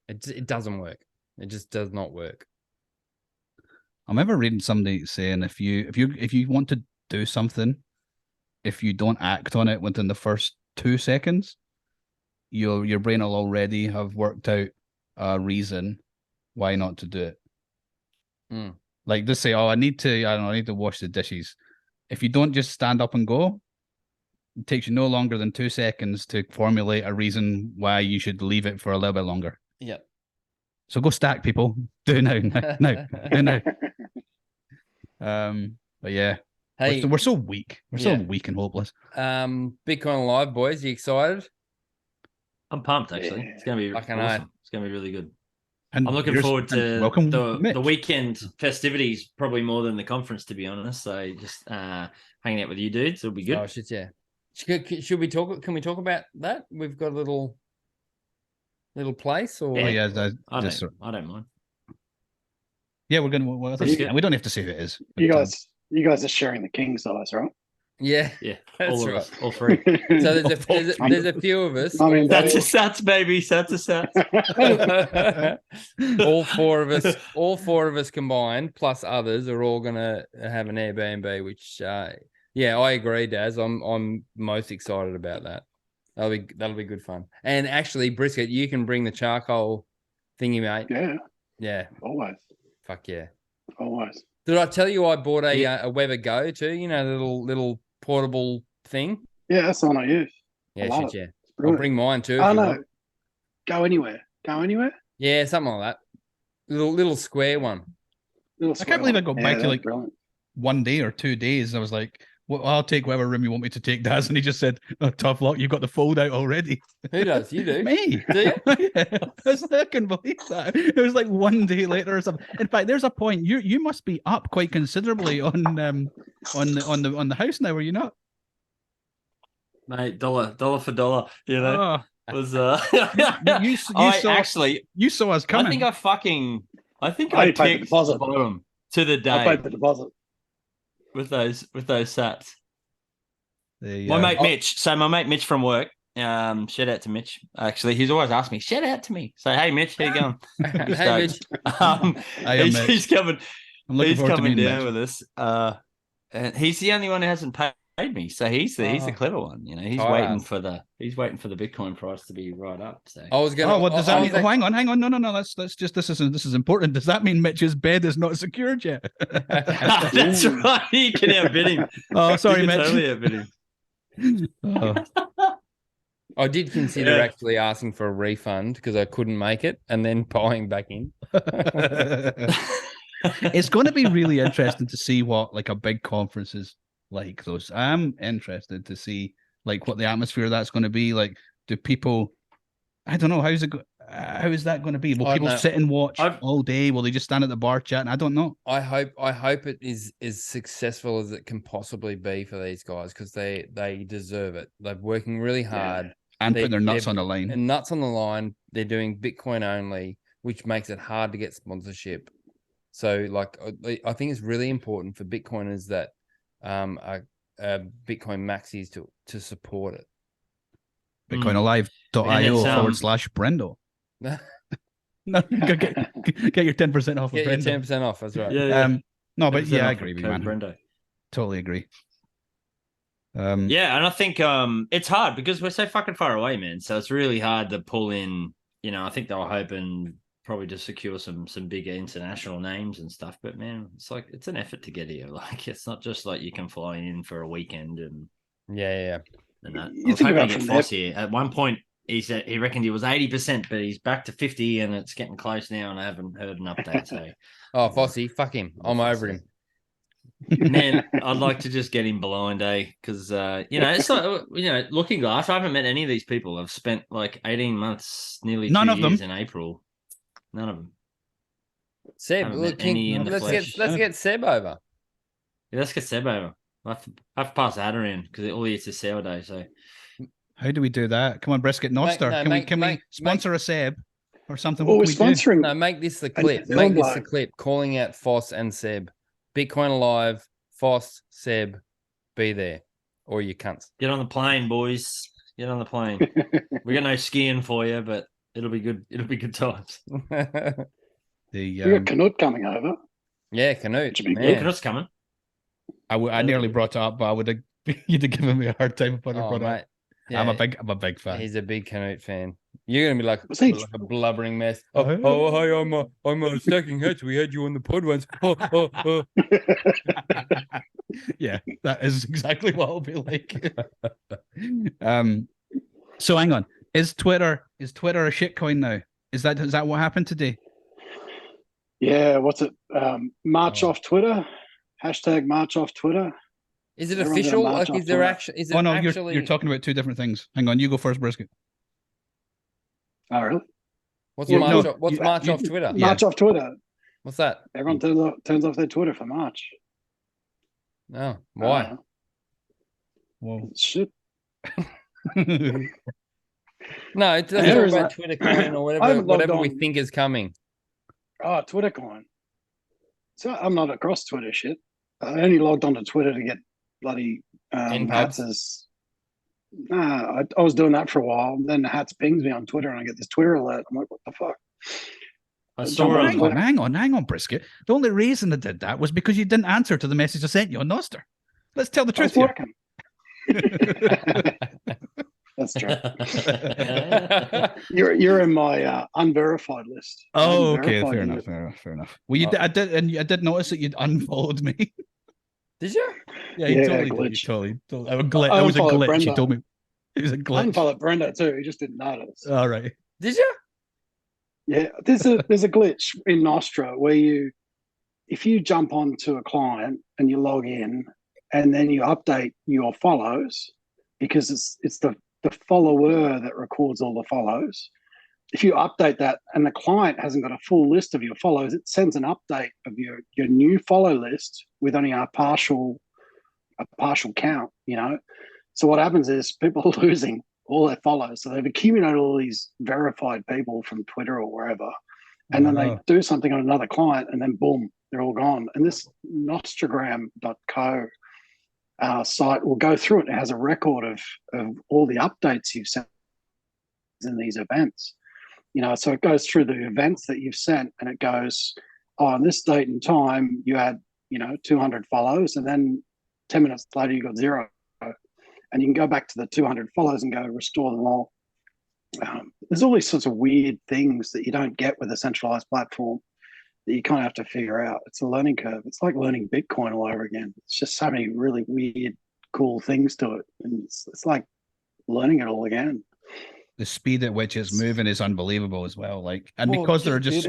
it doesn't work. It just does not work. I remember reading somebody saying if you want to do something, if you don't act on it within the first 2 seconds, your brain will already have worked out a reason why not to do it. Like just say, I need to wash the dishes. if you don't just stand up and go, it takes you no longer than 2 seconds to formulate a reason why you should leave it for a little bit longer. Yeah. So go stack, people. Do now. Do now. But yeah. Hey, we're so weak. We're so weak and hopeless. Bitcoin Live, boys. You excited? I'm pumped, actually. It's going to be awesome. It's going to be really good. And I'm looking forward to the weekend festivities, probably more than the conference, to be honest. So just hanging out with you dudes, it'll be good. Oh, shit, yeah. Should we talk? Can we talk about that? We've got a little place, or I don't mind. Yeah, we're gonna. We don't have to say who it is. But, you guys are sharing the king size, right? Yeah, that's all right. Us, all three. So there's a few of us. I mean, that's a sats, baby. That's a sats. all four of us combined, plus others, are all gonna have an Airbnb. Which, yeah, I agree, Daz. I'm most excited about that. That'll be good fun. And actually, Brisket, you can bring the charcoal thingy, mate. Yeah. Always. Fuck yeah. Always. Did I tell you I bought a Weber Go too? You know, the little portable thing. Yeah, that's the one I use. Yeah, shit, yeah. I'll bring mine too. Oh no, go anywhere. Yeah, something like that. Little square one. I can't believe I got back to like brilliant. 1 day or 2 days. I was like, well, I'll take whatever room you want me to take, Daz. And he just said, oh, tough luck, you've got the fold out already. Who does? You do? Me. Do you? Yeah. I couldn't believe that. It was like 1 day later or something. In fact, there's a point. You must be up quite considerably on the house now, are you not? Mate, dollar for dollar. You know, was you saw us coming. I think I paid the deposit. The bottom to the day. I paid the deposit. With those sats. My mate Mitch. So my mate Mitch from work. Shout out to Mitch. Actually, he's always asked me, shout out to me. So hey Mitch, how you going? Hey Mitch. He's coming. He's coming down with us. And he's the only one who hasn't paid me. So he's the clever one. You know, he's waiting for the Bitcoin price to be right up. So I was gonna. What does that mean? Hang on. No. Let's just this is important. Does that mean Mitch's bed is not secured yet? That's right. You can outbid him. Oh, sorry, Mitch. Totally outbid him. I did consider actually asking for a refund because I couldn't make it, and then buying back in. It's going to be really interesting to see what like a big conference is like. Those I'm interested to see like what the atmosphere that's going to be like. Do people? I don't know. How is that going to be? Will people sit and watch all day? Will they just stand at the bar chatting? I don't know. I hope it is as successful as it can possibly be for these guys because they deserve it. They're working really hard and putting their nuts on the line. And nuts on the line. They're doing Bitcoin only, which makes it hard to get sponsorship. So, like, I think it's really important for Bitcoiners that Bitcoin maxis to support it. BitcoinAlive.io/Brendo. No, get your 10% off. Get your 10% off. That's right. Yeah. No, but yeah, I agree with you, man. Brendo. Totally agree. Yeah, and I think it's hard because we're so fucking far away, man. So it's really hard to pull in. You know, I think they were hoping probably to secure some bigger international names and stuff. But man, it's an effort to get here. Like it's not just like you can fly in for a weekend and yeah. And that. I was hoping to get Foss here. At one point, he said he reckoned he was 80%, but he's back to 50, and it's getting close now. And I haven't heard an update. So, Fossy, fuck him. I'm over him. Man, I'd like to just get him blind, because it's like Looking Glass. I haven't met any of these people. I've spent like 18 months, nearly 2 years in April. None of them. Seb, let's get Seb over. Yeah, let's get Seb over. I have to pass that around because all he eats is sourdough. So, how do we do that? Come on, Brisket Nostr. Can we sponsor a Seb or something? What we're sponsoring. No, make this the clip. Make this the clip. Calling out Foss and Seb. Bitcoin Alive, Foss, Seb, be there, or you cunts. Get on the plane, boys. Get on the plane. We got no skiing for you, but it'll be good. It'll be good times. We got Canute coming over. Yeah, Canute. Yeah, Canute's coming. I nearly brought it up, but you'd have given me a hard time if I brought it up. Yeah, I'm a big fan. He's a big Canute fan. You're gonna be like a blubbering mess. Oh, hi, I'm Stacking Hats. We had you on the pod once. Yeah, that is exactly what I'll be like. So hang on. Is Twitter a shitcoin now? Is that what happened today? Yeah, what's it? March off Twitter. Hashtag March off Twitter. Is it official? Like, is there actually? Is it actually? You're talking about two different things. Hang on, you go first, Brisket. Oh, really? What's March off Twitter? March off Twitter. What's that? Everyone turns off their Twitter for March. No, why? Well, shit. No, it doesn't talk about Twitter coin or whatever we think is coming. Oh, Twitter coin. So I'm not across Twitter shit. I only logged onto Twitter to get bloody Hats. Nah, I was doing that for a while. Then Hats pings me on Twitter and I get this Twitter alert. I'm like, what the fuck? Hang on, Brisket. The only reason I did that was because you didn't answer to the message I sent you on Nostr. Let's tell the truth here. That's true. You're in my unverified list. Oh, okay, fair enough. Well, I did notice that you'd unfollowed me. Did you? Yeah, you totally did. Totally. It was a glitch. Brenda. You told me it was a glitch. I unfollowed Brenda too. He just didn't notice. All right. Did you? Yeah, there's a glitch in Nostr where if you jump onto a client and you log in and then you update your follows, because it's the follower that records all the follows. If you update that and the client hasn't got a full list of your follows, it sends an update of your new follow list with only a partial count, you know. So what happens is people are losing all their follows. So they've accumulated all these verified people from Twitter or wherever, and then they do something on another client and then boom, they're all gone. And this Nostrgram.co site will go through it. It has a record of all the updates you've sent in these events. You know, so it goes through the events that you've sent and it goes, on this date and time, you had, 200 follows, and then 10 minutes later, you got 0. And you can go back to the 200 follows and go restore them all. There's all these sorts of weird things that you don't get with a centralized platform that you kind of have to figure out. It's a learning curve. It's like learning Bitcoin all over again. It's just so many really weird, cool things to it. And it's like learning it all again. The speed at which it's moving is unbelievable as well. Because there are just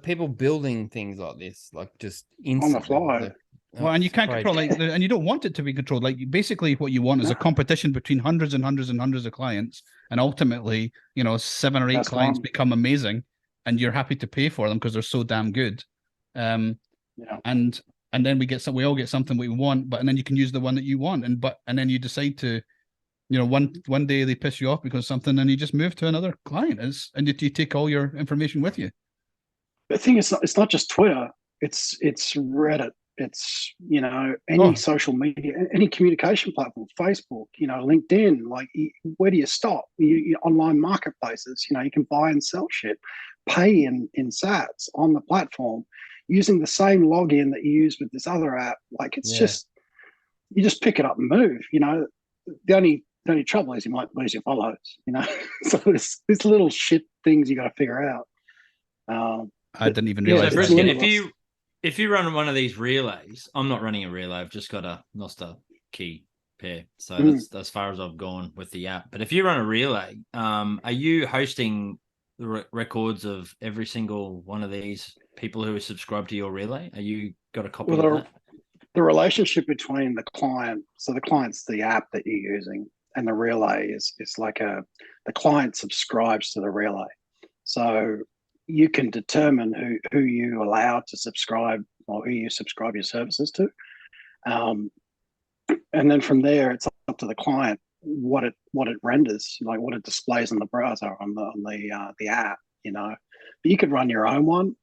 people building things like this, like just on the fly. And you can't control, and you don't want it to be controlled. Like, basically, what you want is a competition between hundreds and hundreds and hundreds of clients, and ultimately, 7 or 8 clients become amazing, and you're happy to pay for them because they're so damn good. And then we all get something we want, and then you can use the one that you want, and then you decide to, one day they piss you off because something, and you just move to another client, and you take all your information with you. The thing is, it's not just Twitter; it's Reddit. It's any social media, any communication platform, Facebook, LinkedIn. Like, where do you stop? You online marketplaces. You can buy and sell shit, pay in sats on the platform using the same login that you use with this other app. Like, it's just, you just pick it up and move. The only trouble is you might lose your follows. So it's little shit things you got to figure out. I didn't even realize that. If you run one of these relays, I'm not running a relay. I've just got a Nostr key pair. So that's as far as I've gone with the app. But if you run a relay, are you hosting the records of every single one of these people who are subscribed to your relay? Are you got a copy of that? The relationship between the client, so the client's the app that you're using, and the relay is like the client subscribes to the relay. So you can determine who you allow to subscribe or who you subscribe your services to. And then from there, it's up to the client what it renders, like what it displays on the browser, on the app, But you could run your own one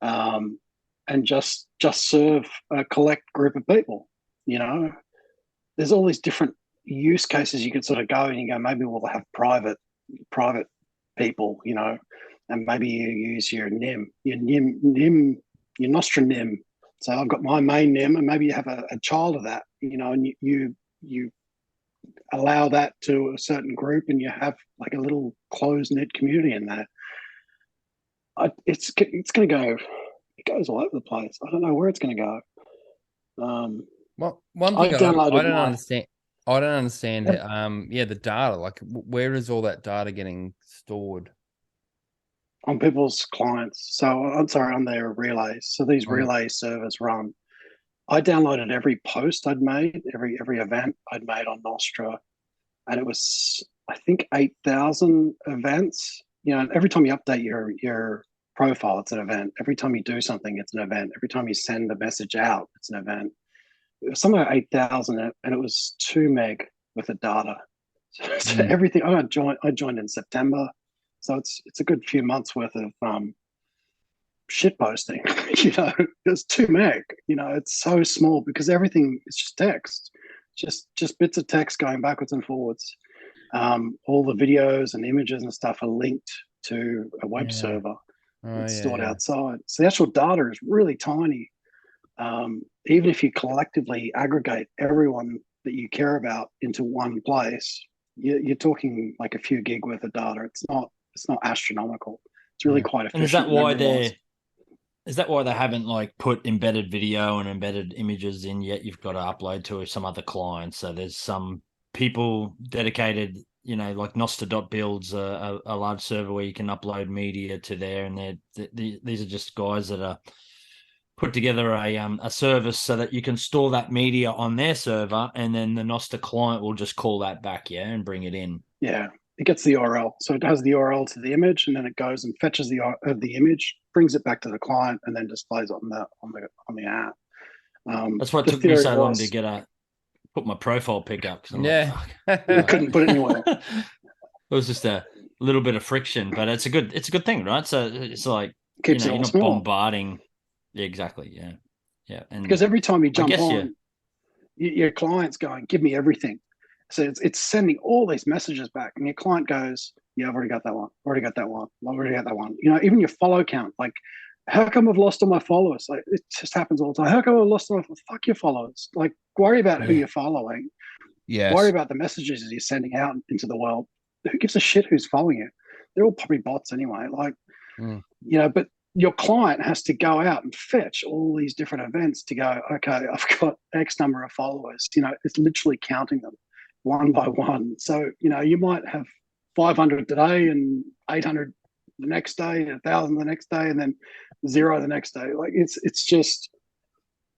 and just serve a collect group of people, There's all these different use cases you could sort of go and you go, maybe we'll have private people, and maybe you use your NIM, your Nostr NIM. So I've got my main NIM, and maybe you have a child of that, and you allow that to a certain group, and you have like a little closed knit community in there. It's going to go. It goes all over the place. I don't know where it's going to go. Well, one thing I don't understand. I don't understand. The data. Like, where is all that data getting stored? On people's clients. So I'm sorry, on their relays. So these relay servers run. I downloaded every post I'd made, every event I'd made on Nostr, and it was, I think, 8,000 events. You know, every time you update your profile, it's an event. Every time you do something, it's an event. Every time you send a message out, it's an event. It was somewhere 8,000, and it was 2 meg worth of data. So everything. I joined in September, so it's a good few months worth of shit posting. You know, it's 2 meg. You know, it's so small because everything is just text, just bits of text going backwards and forwards. All the videos and images and stuff are linked to a web server. It's stored outside. So the actual data is really tiny. Even if you collectively aggregate everyone that you care about into one place, you're talking like a few gig worth of data. It's not astronomical. It's really quite efficient. And is that why they haven't like put embedded video and embedded images in yet? You've got to upload to some other clients. So there's some people dedicated, you know, like Nostr builds a large server where you can upload media to there, and these are just guys that are put together a service so that you can store that media on their server, and then the Nostr client will just call that back, and bring it in. Yeah, it gets the URL, so it has the URL to the image, and then it goes and fetches the image, brings it back to the client, and then displays it on the app. That's why it took me so long to put my profile pic up. I couldn't put it anywhere. It was just a little bit of friction, but it's a good thing, right? So it's like, keeps you're it not small. bombarding. Yeah, exactly. Yeah. And because every time you jump on, your client's going, "Give me everything." So it's sending all these messages back, and your client goes, "Yeah, I've already got that one. Already got that one. I've already got that one." You know, even your follow count, like, how come I've lost all my followers? Like, it just happens all the time. How come I've lost all my fuck your followers? Like, worry about who you're following. Yes. Worry about the messages you're sending out into the world. Who gives a shit who's following you? They're all probably bots anyway. Like, you know, but your client has to go out and fetch all these different events to go, okay, I've got X number of followers. You know, it's literally counting them one by one. So, you know, you might have 500 today and 800 the next day, 1,000 the next day, and then 0 the next day. Like, it's just,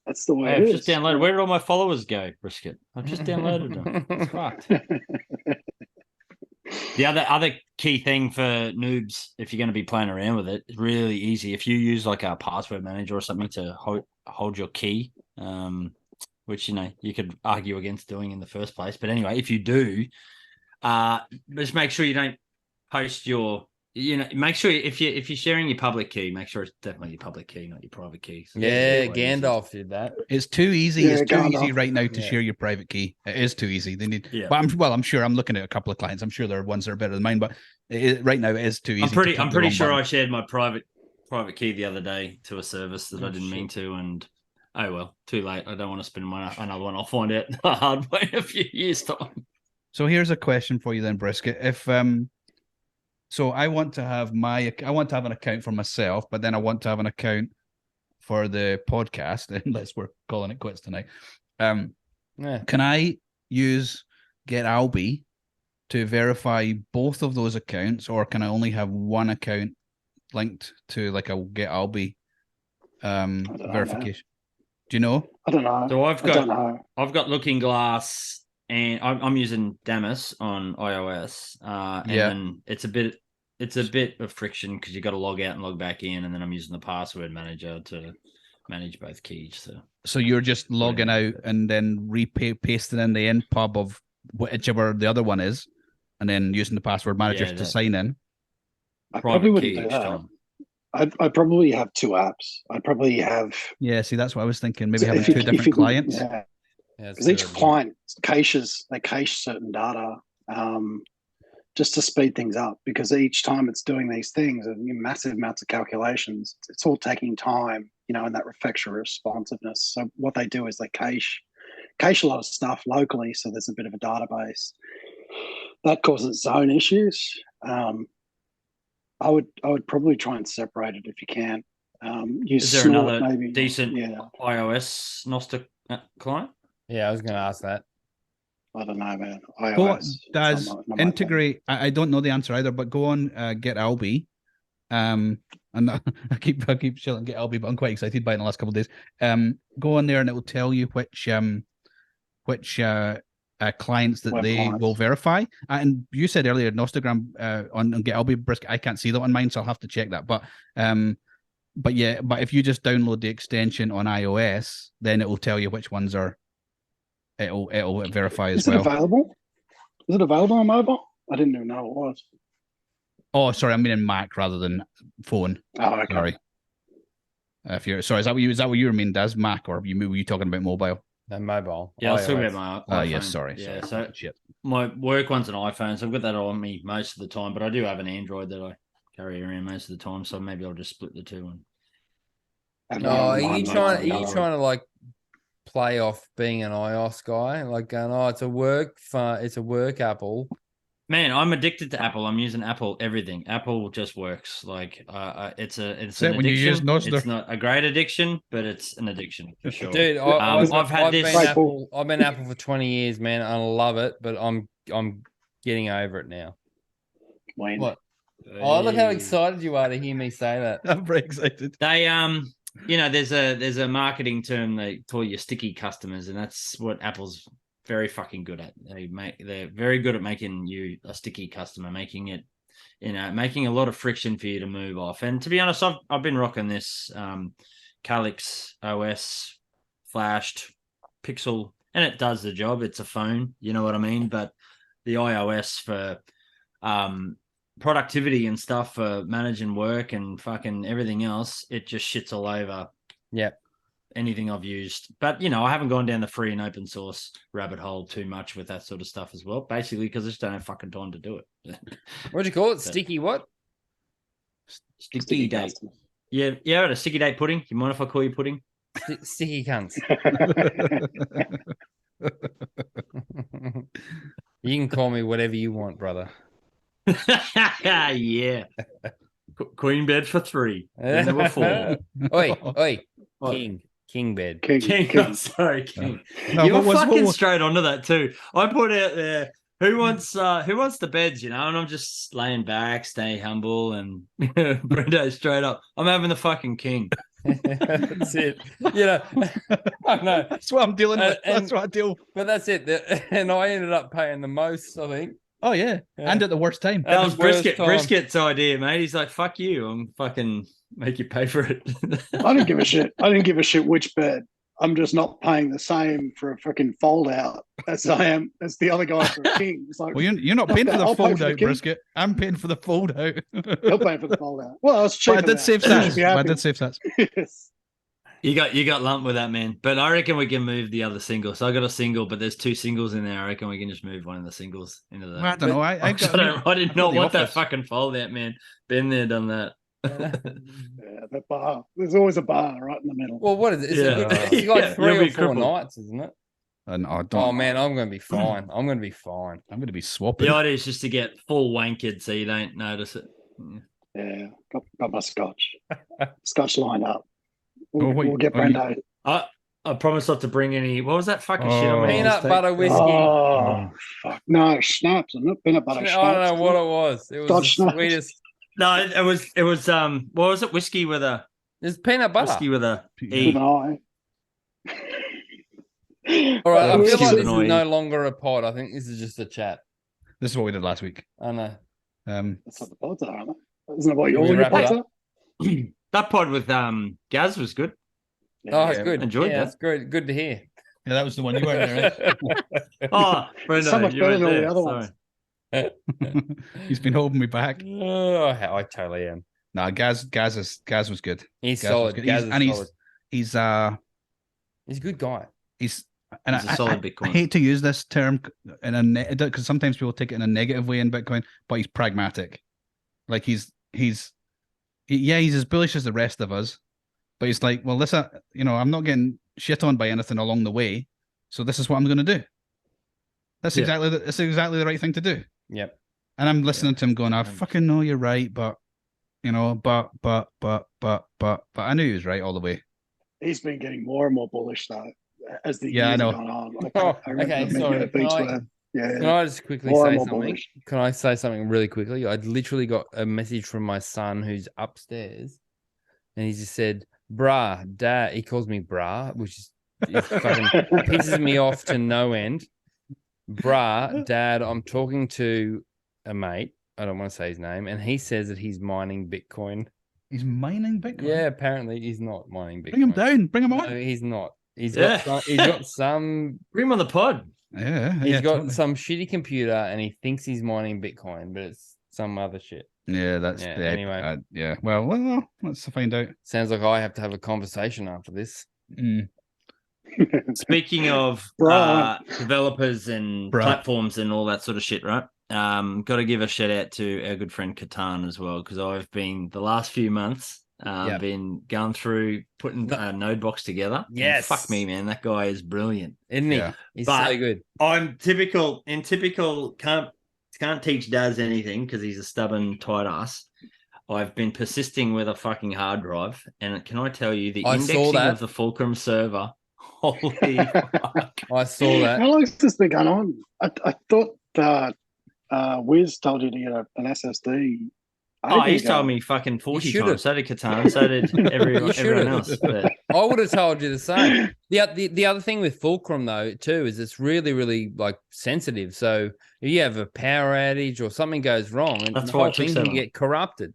that's the way it is. I've just downloaded. Where did all my followers go, Brisket? I've just downloaded them. It's fucked. The other key thing for noobs, if you're going to be playing around with it, it's really easy. If you use like a password manager or something to hold your key, which, you know, you could argue against doing in the first place. But anyway, if you do, just make sure you don't post your, you know, make sure if you're sharing your public key, make sure it's definitely your public key, not your private key. So Gandalf did that. It's too easy. It's too easy right now to share your private key. It is too easy. They need. Yeah. But I'm sure. I'm looking at a couple of clients. I'm sure there are ones that are better than mine. But right now, it is too easy. I'm pretty sure I shared my private key the other day to a service that I didn't mean to, and oh well, too late. I don't want to spend another one. I'll find out the hard way in a few years' time. So here's a question for you then, Brisket. If so I want to have an account for myself, but then I want to have an account for the podcast, unless we're calling it quits tonight. Can I use Get Albi to verify both of those accounts, or can I only have one account linked to like a Get Albi verification? Do you know? I don't know. So I've got Looking Glass, and I'm using Damus on iOS. And it's a bit of friction because you got to log out and log back in, and then I'm using the password manager to manage both keys. So you're just logging out and then pasting in the end pub of whichever the other one is, and then using the password manager to sign in. I probably wouldn't do that. I'd probably have 2 apps. I'd probably have. Yeah, see, that's what I was thinking. Maybe having 2 different clients. Yeah, because each client caches certain data. Just to speed things up, because each time it's doing these things and massive amounts of calculations, it's all taking time, you know, and that affects your responsiveness. So what they do is they cache cache a lot of stuff locally, so there's a bit of a database that causes its own issues. I would probably try and separate it if you can. Use Is there Snort, another maybe decent iOS Nostr client? Yeah, I was going to ask that. I don't know, man. Go iOS does not my thing. integrate. I don't know the answer either, but go on Get Albi. And I keep shilling Get Albi, but I'm quite excited by it in the last couple of days. Go on there and it will tell you which clients that they clients will verify. And you said earlier Nostrgram on Get Albi Brisket. I can't see that on mine, so I'll have to check that. But if you just download the extension on iOS, then it will tell you which ones are. It'll verify as well. Is it available? Is it available on mobile? I didn't even know it was. Oh, sorry, I mean in Mac rather than phone. Oh, okay. Sorry. If you're sorry, is that what you mean, Daz? Mac, or were you talking about mobile? No, mobile. Yeah, I was talking iOS. about my iPhone. Yes, sorry. Yeah, sorry. so Shit. my work one's an iPhone, so I've got that on me most of the time, but I do have an Android that I carry around most of the time, so maybe I'll just split the two. No, are you trying to like play off being an iOS guy? Like going, oh, it's a work Apple. Man, I'm addicted to Apple. I'm using Apple everything. Apple just works. Like it's an Except when addiction. you use Nostr. It's not a great addiction, but it's an addiction for sure. Dude, I've been Apple for 20 years, man. I love it, but I'm getting over it now. When? What? Oh, look how excited you are to hear me say that. I'm very excited. They there's a marketing term they call you sticky customers, and that's what Apple's very fucking good at. They're very good at making you a sticky customer, making it, making a lot of friction for you to move off. And to be honest, I've been rocking this Calyx OS flashed Pixel, and it does the job. It's a phone, you know what I mean? But the iOS for productivity and stuff, for managing work and fucking everything else, it just shits all over. Yeah. Anything I've used. But, I haven't gone down the free and open source rabbit hole too much with that sort of stuff as well, basically because I just don't have fucking time to do it. What'd you call it? Sticky what? Sticky date. customers. Yeah, a sticky date pudding. You mind if I call you pudding? Sticky cunts. You can call me whatever you want, brother. Yeah. Queen bed for 3. Then there were 4. Oi. What? King bed. King. Oh, sorry, King. No, You were what fucking was- straight onto that too. I put out there, who wants the beds, and I'm just laying back, stay humble, and Brendo straight up. I'm having the fucking king. That's it. I know. That's what I'm dealing with. And- That's what I deal. But that's it. And I ended up paying the most, I think. Oh yeah. And at the worst time. That was worst time. Brisket's idea, mate. He's like, "Fuck you! I'm fucking make you pay for it." I didn't give a shit. I didn't give a shit which bed. I'm just not paying the same for a freaking fold out as I am as the other guy for a king. It's like, Well, you're not paying for the I'll pay fold for the out, king. Brisket. I'm paying for the fold out. He'll pay for the fold out. Well, it's cheaper. But I did now. save You should stats. be I happy. did save stats. Yes. You got lumped with that, man. But I reckon we can move the other single. So I got a single, but there's 2 singles in there. I reckon we can just move one of the singles into the. Well, I don't know. I did not the want that office. fucking fold out, man. Been there, done that. Yeah, that bar. There's always a bar right in the middle. Well, what is it? Yeah. It's like Yeah, 3 you'll or be 4 crippled. nights, isn't it? And I don't. Oh, man, I'm going to be fine. I'm going to be fine. I'm going to be swapping. The idea is just to get full wanked so you don't notice it. Yeah, got my scotch. Scotch lined up. Oh, wait. We'll get Oh, you- Brendo. I promised not to bring any. What was that fucking shit? Oh. I made Peanut mistake? butter whiskey. Oh, fuck. No, schnapps, isn't it? Peanut butter I schnapps. don't know what it was. It was Scotch the snaps. sweetest. No, it was what was it? Whiskey with a It's peanut butter. whiskey with a With E. an eye. All right, I feel Whiskey like with this an is E. no longer a pod. I think this is just a chat. This is what we did last week. I know. That's what the pods are, aren't they? Isn't it what Can we your wrap it pods up? are? That pod with Gaz was good. Oh, it's Yeah, good. enjoyed yeah, that. That's good. Good to hear. Yeah, that was the one you weren't there. Oh, Brendo, So much you better weren't than all the there, other sorry. ones. He's been holding me back. Oh, I totally am. Nah, Gaz was good. He's Gaz was solid. good. Gaz He's- is and solid. He's He's a good guy. he's and He's a I solid I Bitcoin. hate to use this term in a because sometimes people take it in a negative way in Bitcoin, but he's pragmatic. Like he's as bullish as the rest of us, but he's like, well, listen, I'm not getting shit on by anything along the way, So this is what I'm going to do. That's exactly the right thing to do. Yep. And I'm listening to him going, I fucking know you're right, but you know, but I knew he was right all the way. He's been getting more and more bullish though as the years I know. have gone on. Like, Oh, I remember okay, sorry. Can I just quickly more say and more something? bullish. Can I say something really quickly? I literally got a message from my son who's upstairs, and he just said, "Brah, Dad." He calls me Brah, which is fucking pisses me off to no end. Brah, Dad, I'm talking to a mate. I don't want to say his name, and he says that he's mining Bitcoin. He's mining Bitcoin? Yeah, apparently he's not mining Bitcoin. Bring him down. Bring him on. No, he's not. He's got some. Bring him on the pod. Yeah, He's got some shitty computer, and he thinks he's mining Bitcoin, but it's some other shit. Yeah, that's anyway. Yeah. Well, let's find out. Sounds like I have to have a conversation after this. Speaking of developers and platforms and all that sort of shit, right? Got to give a shout out to our good friend Catan as well, because I've been the last few months been going through putting a node box together. Yes, and fuck me, man, that guy is brilliant, isn't he? Yeah. He's so good. I'm typical can't teach Daz anything because he's a stubborn tight ass. I've been persisting with a fucking hard drive, and can I tell you the indexing of the Fulcrum server? Holy fuck! I saw that. How long has this been going on? I thought Wiz told you to get an SSD. He's told me fucking 40 times. So did Catan. So did everyone else. But... I would have told you the same. The other thing with Fulcrum though too is it's really, really like sensitive. So if you have a power outage or something goes wrong, and the whole thing can get corrupted.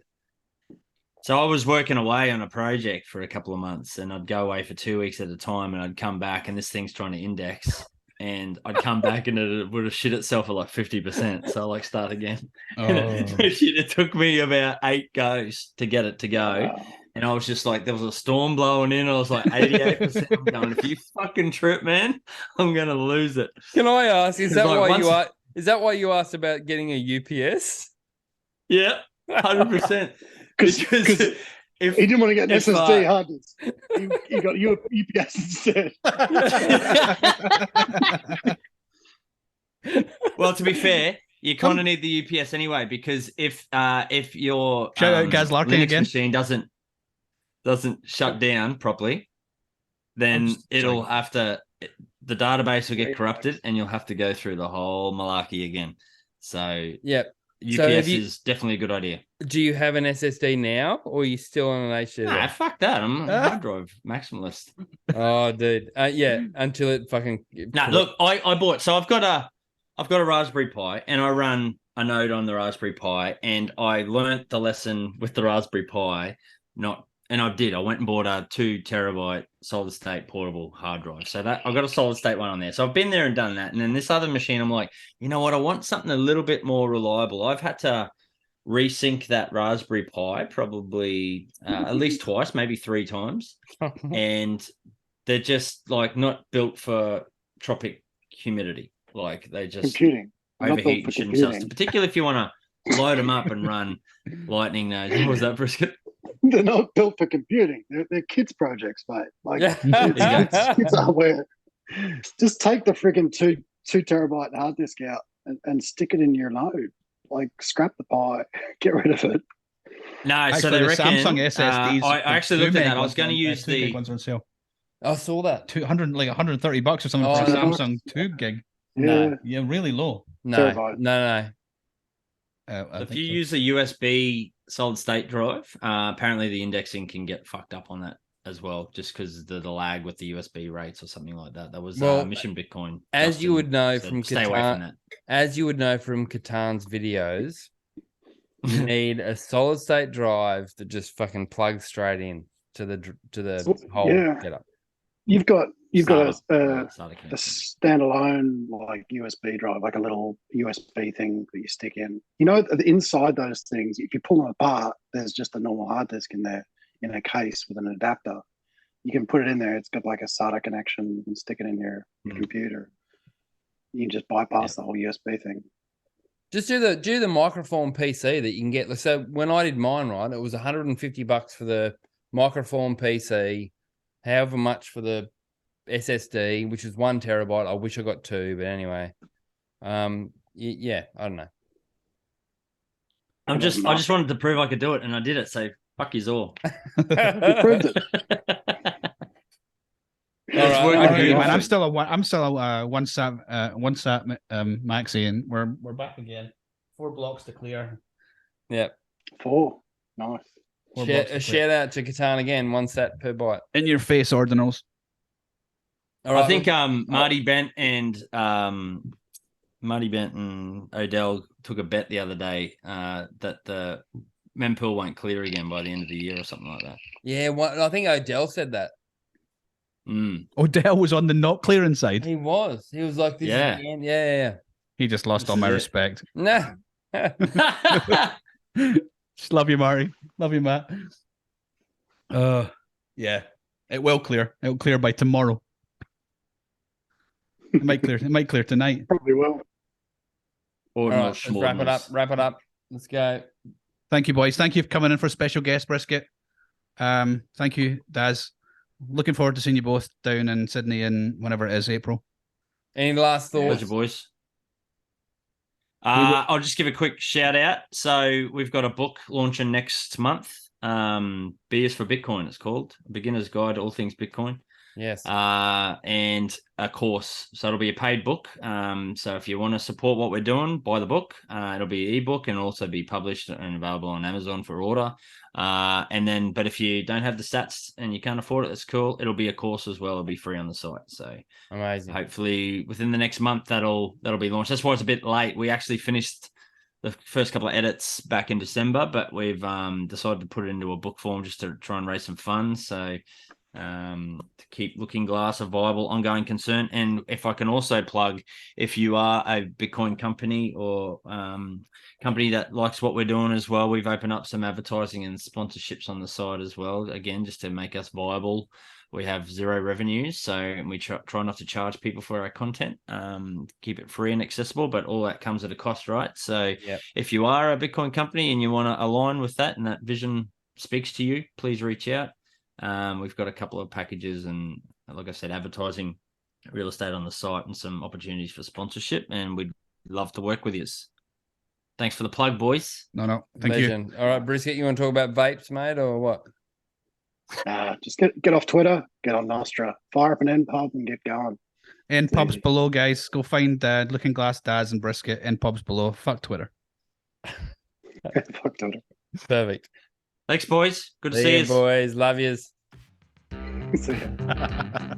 So I was working away on a project for a couple of months, and I'd go away for 2 weeks at a time, and I'd come back, and this thing's trying to index, and I'd come back, and it would have shit itself at like 50%. So I like start again. It took me about 8 goes to get it to go, and I was just like, there was a storm blowing in. I was like 88%. I'm going, if you fucking trip, man, I'm gonna lose it. Can I ask? Is that why you asked about getting a UPS? Yeah, 100%. Because if he didn't want to get an SSD hard disk, he got UPS instead. Well, to be fair, you kind of need the UPS anyway, because if your shout out Gaz Larkin again machine doesn't shut down properly, then it'll have to, the database will get corrupted, and you'll have to go through the whole malarkey again. So UPS is definitely a good idea. Do you have an SSD now, or are you still on an HDD? Nah, fuck that. I'm a hard drive maximalist. Oh, dude. Until it fucking. Nah, look, I bought. So I've got a Raspberry Pi, and I run a node on the Raspberry Pi, and I learnt the lesson with the Raspberry Pi. I went and bought a 2 terabyte solid state portable hard drive. So that I've got a solid state one on there. So I've been there and done that. And then this other machine, I'm like, you know what? I want something a little bit more reliable. I've had to resync that Raspberry Pi probably at least twice, maybe 3 times. And they're just like not built for tropic humidity. Like they just overheat and shit themselves. Particularly if you want to load them up and run lightning nodes. What was that, Brisket? They're not built for computing. They're kids' projects, mate. Like kids hardware. Just take the freaking 2 terabyte hard disk out and stick it in your node. Like scrap the Pi, get rid of it. No, actually, so they reckon Samsung SSDs. I actually looked at that. I was going to use the ones on sale. I saw that $130 or something for a Samsung 2 gig. No, yeah, really low. No. If you use a USB solid state drive, apparently the indexing can get fucked up on that as well, just because the lag with the USB rates or something like that. That was Mission Bitcoin. As you would know from stay away from that. As you would know from Catan's videos, you need a solid state drive that just fucking plugs straight in to the whole setup. You've got a standalone like USB drive, like a little USB thing that you stick in. You know, inside those things, if you pull them apart, there's just a normal hard disk in there in a case with an adapter. You can put it in there. It's got like a SATA connection. You can stick it in your computer. You can just bypass the whole USB thing. Just do the microform PC that you can get. So when I did mine, right, it was $150 for the microform PC, however much for the SSD, which is 1 terabyte. I wish I got 2, but anyway. Yeah, I don't know. I just wanted to prove I could do it, and I did it. So fuck you all. You proved it. All right, Okay, man, I'm still a one sat maxi, and we're back again. 4 blocks to clear. Yep. 4. Nice. A shout out to Catan again, 1 sat per byte. In your face, ordinals. All right, I think Marty Bent and Odell took a bet the other day that the mempool won't clear again by the end of the year or something like that. Yeah, I think Odell said that. Odell was on the not clearing side. He was. He was like, "This is the end." Yeah. He just lost all my respect. Nah. Just love you, Marty. Love you, Matt. Yeah, it will clear. It will clear by tomorrow. It might clear. It might clear tonight. Probably will. All right, let's wrap it up. Wrap it up. Let's go. Thank you, boys. Thank you for coming in for special guest brisket. Thank you, Daz. Looking forward to seeing you both down in Sydney in whenever it is, April. Any last thoughts? Pleasure, boys. I'll just give a quick shout out. So we've got a book launching next month. Beers for Bitcoin, it's called. A Beginner's Guide to All Things Bitcoin. Yes. And a course. So it'll be a paid book. So if you want to support what we're doing, buy the book. It'll be an ebook and also be published and available on Amazon for order. But if you don't have the stats and you can't afford it, that's cool. It'll be a course as well. It'll be free on the site. So amazing. Hopefully within the next month that'll be launched. That's why it's a bit late. We actually finished the first couple of edits back in December, but we've decided to put it into a book form just to try and raise some funds. So to keep Looking Glass a viable ongoing concern. And if I can also plug, if you are a Bitcoin company or company that likes what we're doing as well, we've opened up some advertising and sponsorships on the side as well, again just to make us viable. We have 0 revenues, so we try not to charge people for our content, keep it free and accessible, but all that comes at a cost, right? So If you are a Bitcoin company and you want to align with that and that vision speaks to you, please reach out. We've got a couple of packages and, like I said, advertising, real estate on the site, and some opportunities for sponsorship, and we'd love to work with you. Thanks for the plug, boys. No, thank you. All right, Brisket, you want to talk about vapes, mate, or what? Just get off Twitter, get on Nostr, fire up an NPub and get going. NPub's below, guys. Go find Looking Glass, Daz, and Brisket. NPub's below. Fuck Twitter. Fuck Twitter. Perfect. Thanks, boys. Good to see you, boys. Love yous. See ya.